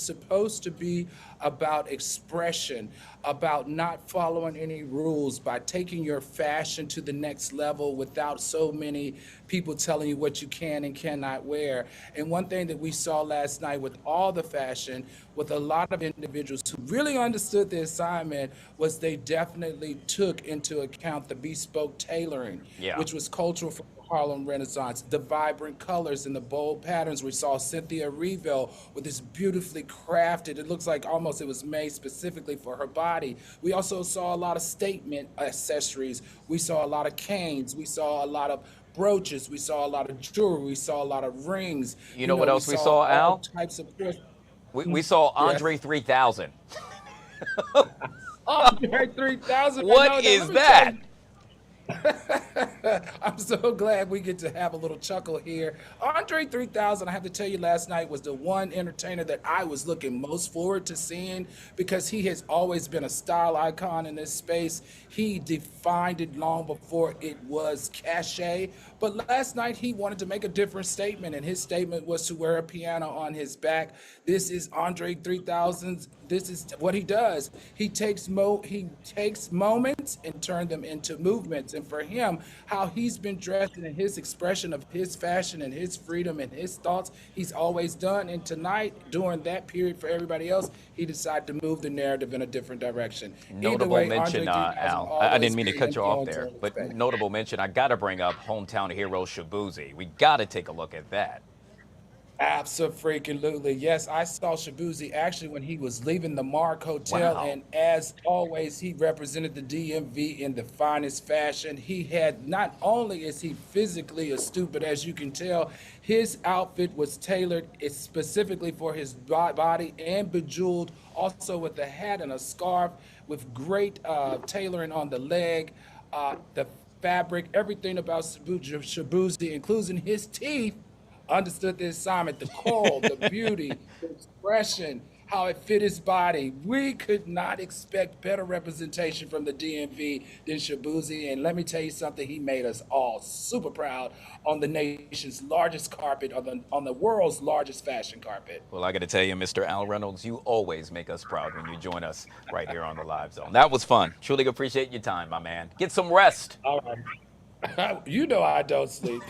supposed to be about expression, about not following any rules, by taking your fashion to the next level without so many people telling you what you can and cannot wear. And one thing that we saw last night with all the fashion, with a lot of individuals who really understood the assignment, was they definitely took into account the bespoke tailoring, which was cultural for Harlem Renaissance, the vibrant colors and the bold patterns. We saw Cynthia Erivo with this beautifully crafted, it looks like almost it was made specifically for her body. We also saw a lot of statement accessories. We saw a lot of canes. We saw a lot of brooches. We saw a lot of jewelry. We saw a lot of rings. You know what else we saw, Al? Types of we saw Andre 3000. Andre 3000. What is that? I'm so glad we get to have a little chuckle here. Andre 3000, I have to tell you, last night was the one entertainer that I was looking most forward to seeing, because he has always been a style icon in this space. He defined it long before it was cachet. But last night he wanted to make a different statement, and his statement was to wear a piano on his back. This is Andre 3000's. This is what he does. He takes moments and turn them into movements. And for him, how he's been dressed in his expression of his fashion and his freedom and his thoughts, he's always done. And tonight, during that period for everybody else, he decided to move the narrative in a different direction. Notable mention, Al, I didn't mean to cut you off there, but notable mention, I got to bring up hometown hero Shabuzi. We got to take a look at that. Absolutely. Yes, I saw Shabuzi actually when he was leaving the Mark Hotel. Wow. And as always, he represented the DMV in the finest fashion. He had, not only is he physically astute, but as you can tell, his outfit was tailored specifically for his body and bejeweled, also with a hat and a scarf, with great tailoring on the leg, the fabric, everything about Shabuzi, including his teeth, understood the assignment, the coral, the beauty, the expression, how it fit his body. We could not expect better representation from the DMV than Shabuzi. And let me tell you something, he made us all super proud on the nation's largest carpet, on the world's largest fashion carpet. Well, I got to tell you, Mr. Al Reynolds, you always make us proud when you join us right here on the Live Zone. That was fun. Truly appreciate your time, my man. Get some rest. All right. You know I don't sleep.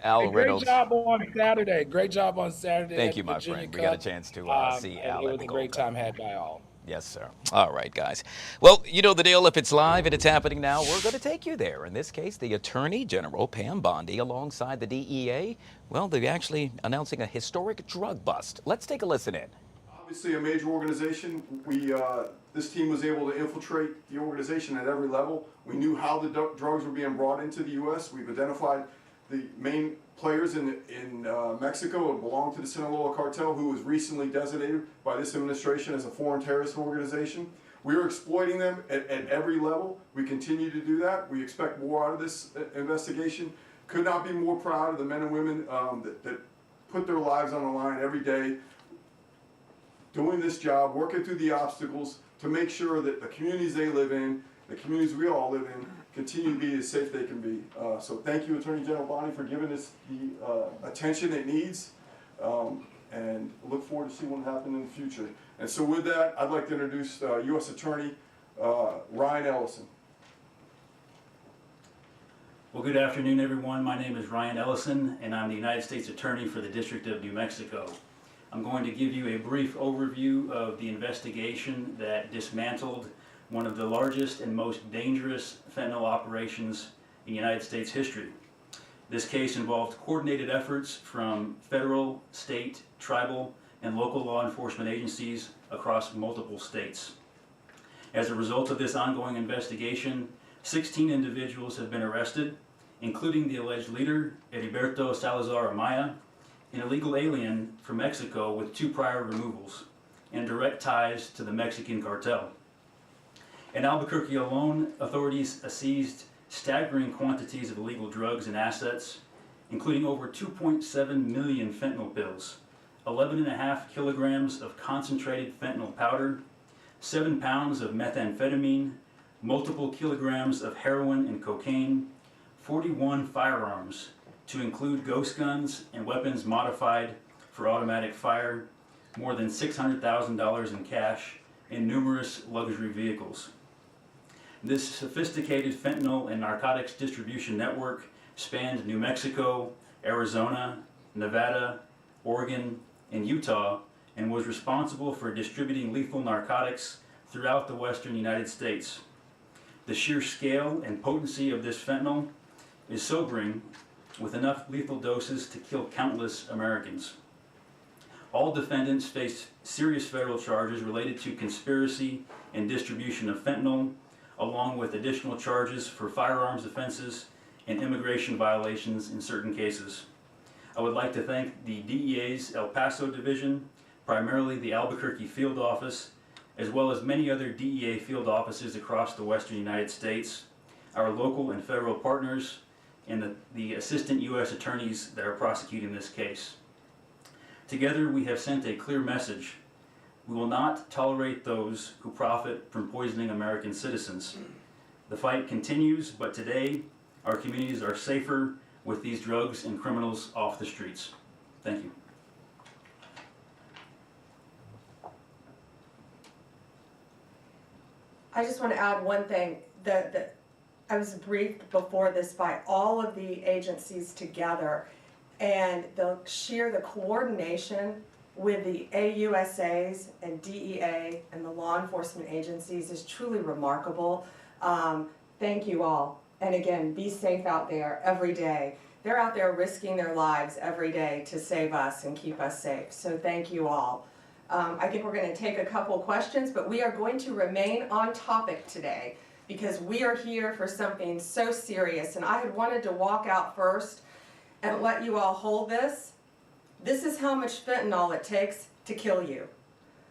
Al Reynolds. Great job on Saturday. Great job on Saturday. Thank you, my friend. We got a chance to see Al. It was a great time had by all. Yes, sir. All right, guys. Well, you know the deal. If it's live and it's happening now, we're going to take you there. In this case, the Attorney General, Pam Bondi, alongside the DEA, well, they're actually announcing a historic drug bust. Let's take a listen in. Obviously a major organization. This team was able to infiltrate the organization at every level. We knew how the drugs were being brought into the U.S. We've identified the main players in Mexico who belong to the Sinaloa cartel, who was recently designated by this administration as a foreign terrorist organization. We are exploiting them at every level. We continue to do that. We expect more out of this investigation. Could not be more proud of the men and women that put their lives on the line every day, doing this job, working through the obstacles to make sure that the communities they live in, the communities we all live in, continue to be as safe they can be. So thank you, Attorney General Bonnie, for giving this the attention it needs, and look forward to see what happens in the future. And so with that, I'd like to introduce U.S. Attorney Ryan Ellison. Well, good afternoon, everyone. My name is Ryan Ellison, and I'm the United States Attorney for the District of New Mexico. I'm going to give you a brief overview of the investigation that dismantled one of the largest and most dangerous fentanyl operations in United States history. This case involved coordinated efforts from federal, state, tribal, and local law enforcement agencies across multiple states. As a result of this ongoing investigation, 16 individuals have been arrested, including the alleged leader, Heriberto Salazar Amaya, an illegal alien from Mexico with 2 prior removals and direct ties to the Mexican cartel. In Albuquerque alone, authorities seized staggering quantities of illegal drugs and assets, including over 2.7 million fentanyl pills, 11.5 kilograms of concentrated fentanyl powder, 7 pounds of methamphetamine, multiple kilograms of heroin and cocaine, 41 firearms, to include ghost guns and weapons modified for automatic fire, more than $600,000 in cash, and numerous luxury vehicles. This sophisticated fentanyl and narcotics distribution network spanned New Mexico, Arizona, Nevada, Oregon, and Utah, and was responsible for distributing lethal narcotics throughout the western United States. The sheer scale and potency of this fentanyl is sobering, with enough lethal doses to kill countless Americans. All defendants face serious federal charges related to conspiracy and distribution of fentanyl, along with additional charges for firearms offenses and immigration violations in certain cases. I would like to thank the DEA's El Paso Division, primarily the Albuquerque Field Office, as well as many other DEA field offices across the western United States, our local and federal partners, and the assistant U.S. attorneys that are prosecuting this case. Together, we have sent a clear message. We will not tolerate those who profit from poisoning American citizens. The fight continues, but today, our communities are safer with these drugs and criminals off the streets. Thank you. I just want to add one thing. I was briefed before this by all of the agencies together, and the coordination with the AUSAs and DEA and the law enforcement agencies is truly remarkable. Thank you all. And again, be safe out there every day. They're out there risking their lives every day to save us and keep us safe. So thank you all. I think we're going to take a couple questions, but we are going to remain on topic today because we are here for something so serious. And I had wanted to walk out first and let you all hold this. This is how much fentanyl it takes to kill you.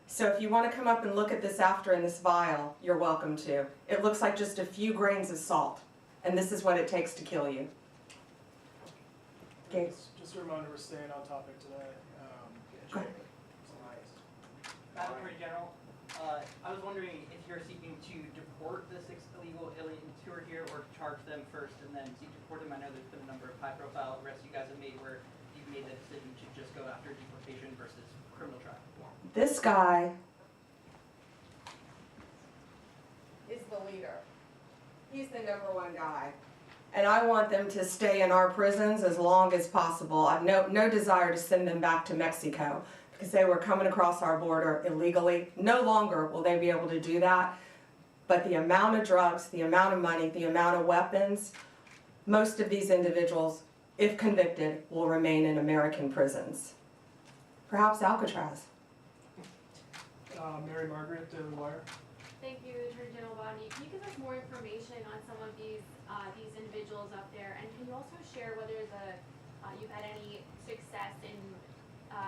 So if you want to come up and look at this after in this vial, you're welcome to. It looks like just a few grains of salt, and this is what it takes to kill you. Okay. Just a reminder, we're staying on topic today. Go ahead. Madam Attorney General, I was wondering if you're seeking to deport the 6 illegal aliens who are here, or to charge them first and then seek to deport them. I know there's been a number of high-profile arrests you guys have made where you've made the decision to just go after deportation versus criminal trial. This guy is the leader. He's the #1 guy. And I want them to stay in our prisons as long as possible. I have no desire to send them back to Mexico because they were coming across our border illegally. No longer will they be able to do that. But the amount of drugs, the amount of money, the amount of weapons, most of these individuals, if convicted, will remain in American prisons. Perhaps Alcatraz. Mary Margaret, Daily Wire. Thank you, Attorney General Bonnie. Can you give us more information on some of these individuals up there? And can you also share whether the you've had any success in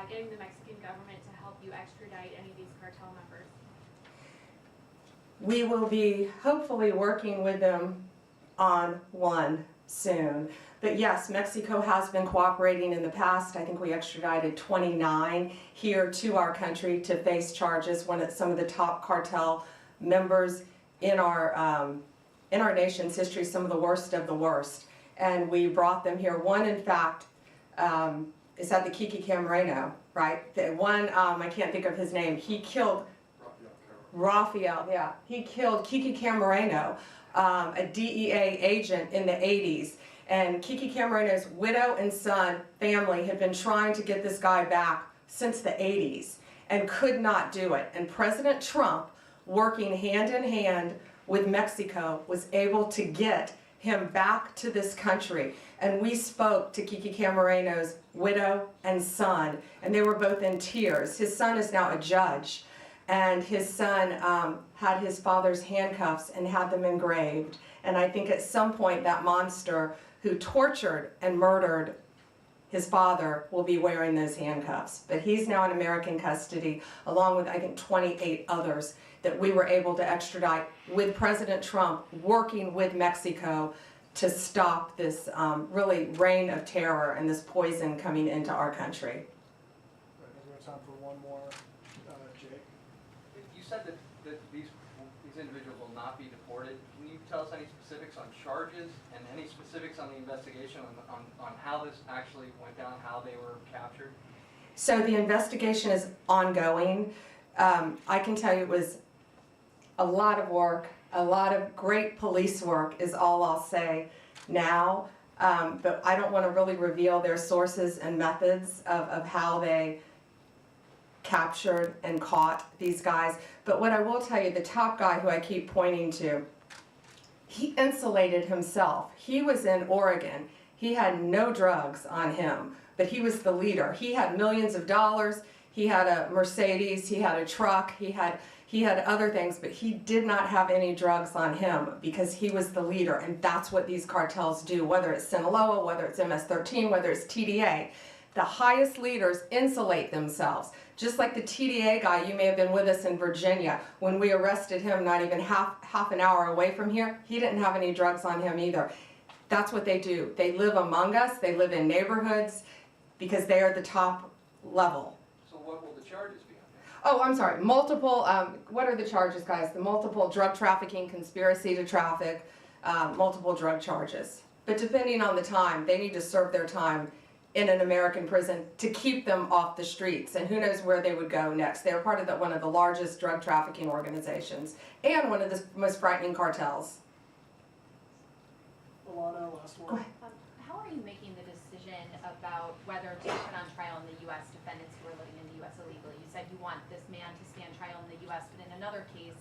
getting the Mexican government to help you extradite any of these cartel members? We will be hopefully working with them on one soon. But yes, Mexico has been cooperating in the past. I think we extradited 29 here to our country to face charges when it's some of the top cartel members in our nation's history, some of the worst of the worst. And we brought them here. One, in fact, is at the Kiki Camareno, right? The one, I can't think of his name. He killed Rafael, yeah. He killed Kiki Camareno, a DEA agent in the 80s. And Kiki Camareno's widow and son family had been trying to get this guy back since the 80s and could not do it. And President Trump, working hand in hand with Mexico, was able to get him back to this country. And we spoke to Kiki Camareno's widow and son, and they were both in tears. His son is now a judge, and his son had his father's handcuffs and had them engraved. And I think at some point that monster who tortured and murdered his father will be wearing those handcuffs. But he's now in American custody, along with, I think, 28 others that we were able to extradite with President Trump working with Mexico to stop this really reign of terror and this poison coming into our country. Right, we have time for one more. Jake? You said that these individuals will not be deported. Can you tell us any specifics on charges and any specifics on the investigation on how this actually went down, how they were captured? So the investigation is ongoing. I can tell you it was a lot of work, a lot of great police work is all I'll say now. But I don't want to really reveal their sources and methods of how they captured and caught these guys. But what I will tell you, the top guy who I keep pointing to, he insulated himself. He was in Oregon. He had no drugs on him, but he was the leader. He had millions of dollars. He had a Mercedes. He had a truck. He had other things, but he did not have any drugs on him because he was the leader, and that's what these cartels do, whether it's Sinaloa, whether it's MS-13, whether it's TDA. The highest leaders insulate themselves. Just like the TDA guy, you may have been with us in Virginia. When we arrested him, not even half an hour away from here, he didn't have any drugs on him either. That's what they do. They live among us. They live in neighborhoods because they are the top level. So what will the charges be on that? Oh, I'm sorry. Multiple, what are the charges, guys? The multiple drug trafficking, conspiracy to traffic, multiple drug charges. But depending on the time, they need to serve their time in an American prison to keep them off the streets. And who knows where they would go next. They're part of one of the largest drug trafficking organizations and one of the most frightening cartels. Alana, last one. Go ahead. How are you making the decision about whether to put on trial in the U.S. defendants who are living in the U.S. illegally? You said you want this man to stand trial in the U.S., but in another case,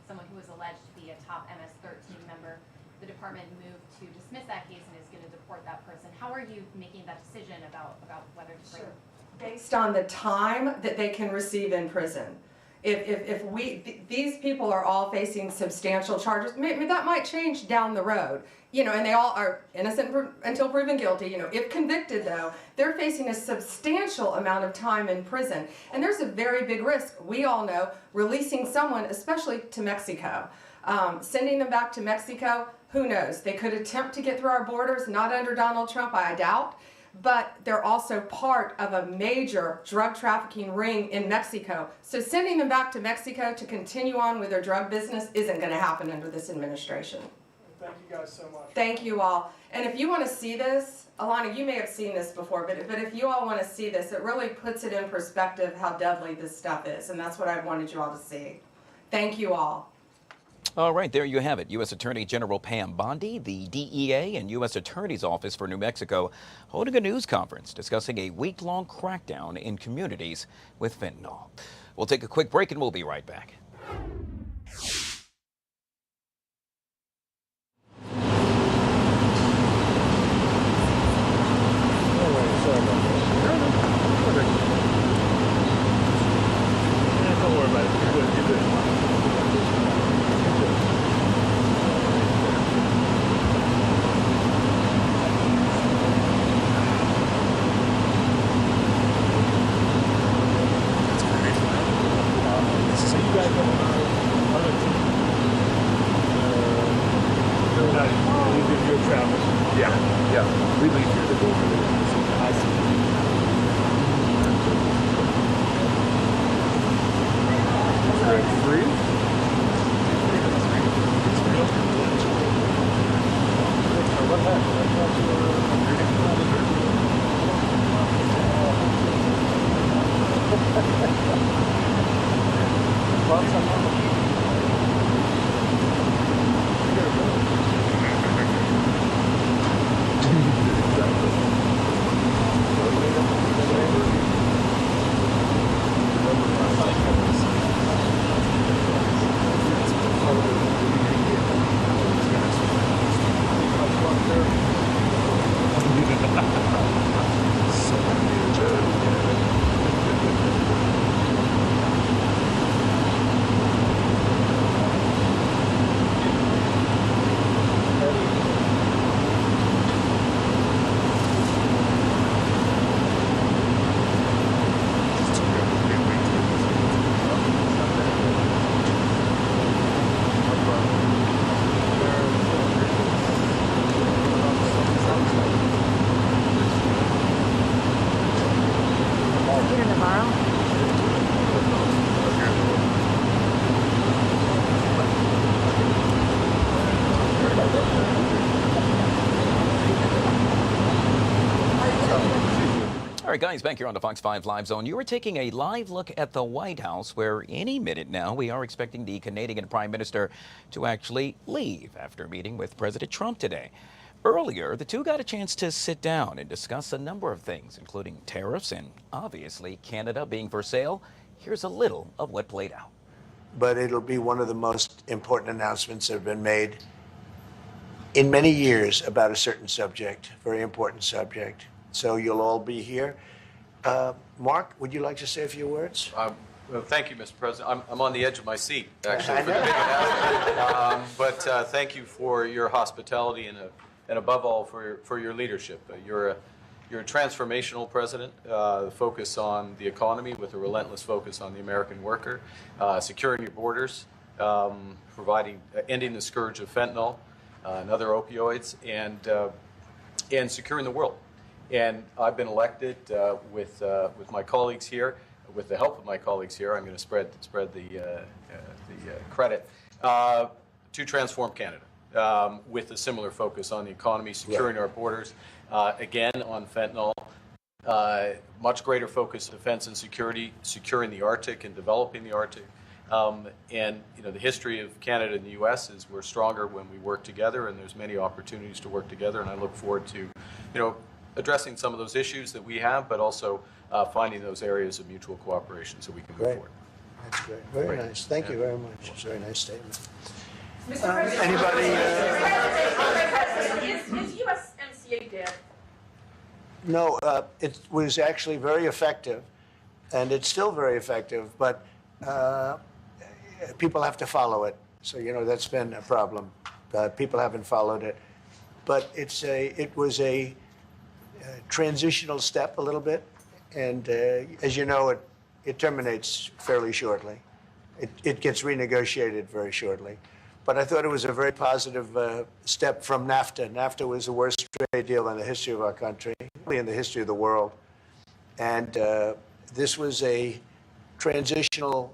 someone who was alleged to be a top MS-13 member, the department moved to dismiss that case and is going to deport that person. How are you making that decision about whether to bring? Based on the time that they can receive in prison. These people are all facing substantial charges. Maybe that might change down the road, and they all are innocent until proven guilty. If convicted, though, they're facing a substantial amount of time in prison. And there's a very big risk, we all know, releasing someone, especially to Mexico. Sending them back to Mexico, who knows? They could attempt to get through our borders, not under Donald Trump, I doubt. But they're also part of a major drug trafficking ring in Mexico. So sending them back to Mexico to continue on with their drug business isn't going to happen under this administration. Thank you guys so much. Thank you all. And if you want to see this, Alana, you may have seen this before, but if you all want to see this, it really puts it in perspective how deadly this stuff is. And that's what I wanted you all to see. Thank you all. All right, there you have it. U.S. Attorney General Pam Bondi, the DEA and U.S. Attorney's Office for New Mexico holding a news conference discussing a week-long crackdown in communities with fentanyl. We'll take a quick break and we'll be right back. Don't worry about it. You're good. You're good. All right, guys, back here on the Fox 5 Live Zone. You are taking a live look at the White House, where any minute now we are expecting the Canadian Prime Minister to actually leave after meeting with President Trump today. Earlier, the two got a chance to sit down and discuss a number of things, including tariffs and, obviously, Canada being for sale. Here's a little of what played out. But it'll be one of the most important announcements that have been made in many years about a certain subject, very important subject. So you'll all be here. Mark, would you like to say a few words? Well, thank you, Mr. President. I'm on the edge of my seat, actually, for the big announcement. But thank you for your hospitality and above all, for your leadership. You're a transformational president, focus on the economy with a relentless focus on the American worker, securing your borders, ending the scourge of fentanyl and other opioids, and securing the world. And I've been elected with my colleagues here, with the help of my colleagues here. I'm going to spread the credit to transform Canada with a similar focus on the economy, securing our borders, again on fentanyl, much greater focus on defense and security, securing the Arctic and developing the Arctic. And the history of Canada and the U.S. is we're stronger when we work together, and there's many opportunities to work together. And I look forward to, addressing some of those issues that we have, but also finding those areas of mutual cooperation so we can move forward. That's great. Very nice. Thank you very much. It's a very nice statement. Mr. President, Anybody? Is USMCA dead? No, it was actually very effective, and it's still very effective, but people have to follow it. So, that's been a problem. People haven't followed it. But it was a transitional step a little bit, and as you know, it terminates fairly shortly. It gets renegotiated very shortly. But I thought it was a very positive step from NAFTA. NAFTA was the worst trade deal in the history of our country, really in the history of the world. And this was a transitional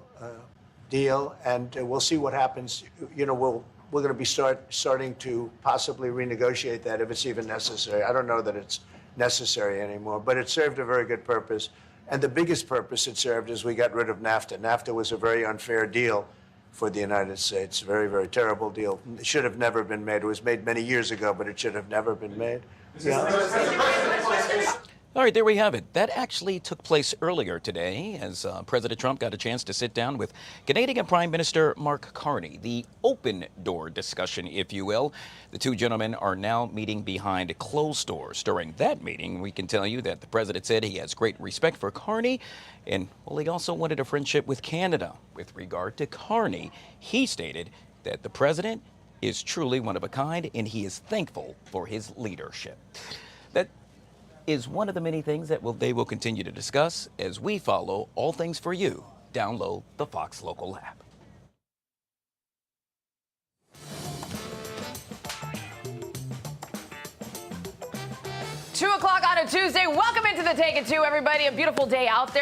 deal, and we'll see what happens. We're going to be starting to possibly renegotiate that if it's even necessary. I don't know that it's necessary anymore, but it served a very good purpose. And the biggest purpose it served is we got rid of NAFTA. NAFTA was a very unfair deal for the United States. Very, very terrible deal. It should have never been made. It was made many years ago, but it should have never been made. All right, there we have it. That actually took place earlier today as President Trump got a chance to sit down with Canadian Prime Minister Mark Carney. The open door discussion, if you will. The two gentlemen are now meeting behind closed doors. During that meeting, we can tell you that the president said he has great respect for Carney, and well, he also wanted a friendship with Canada. With regard to Carney, he stated that the president is truly one of a kind, and he is thankful for his leadership. That is one of the many things that they will continue to discuss as we follow all things for you. Download the Fox Local app. Two o'clock on a Tuesday. Welcome into the Take It 2, everybody. A beautiful day out there.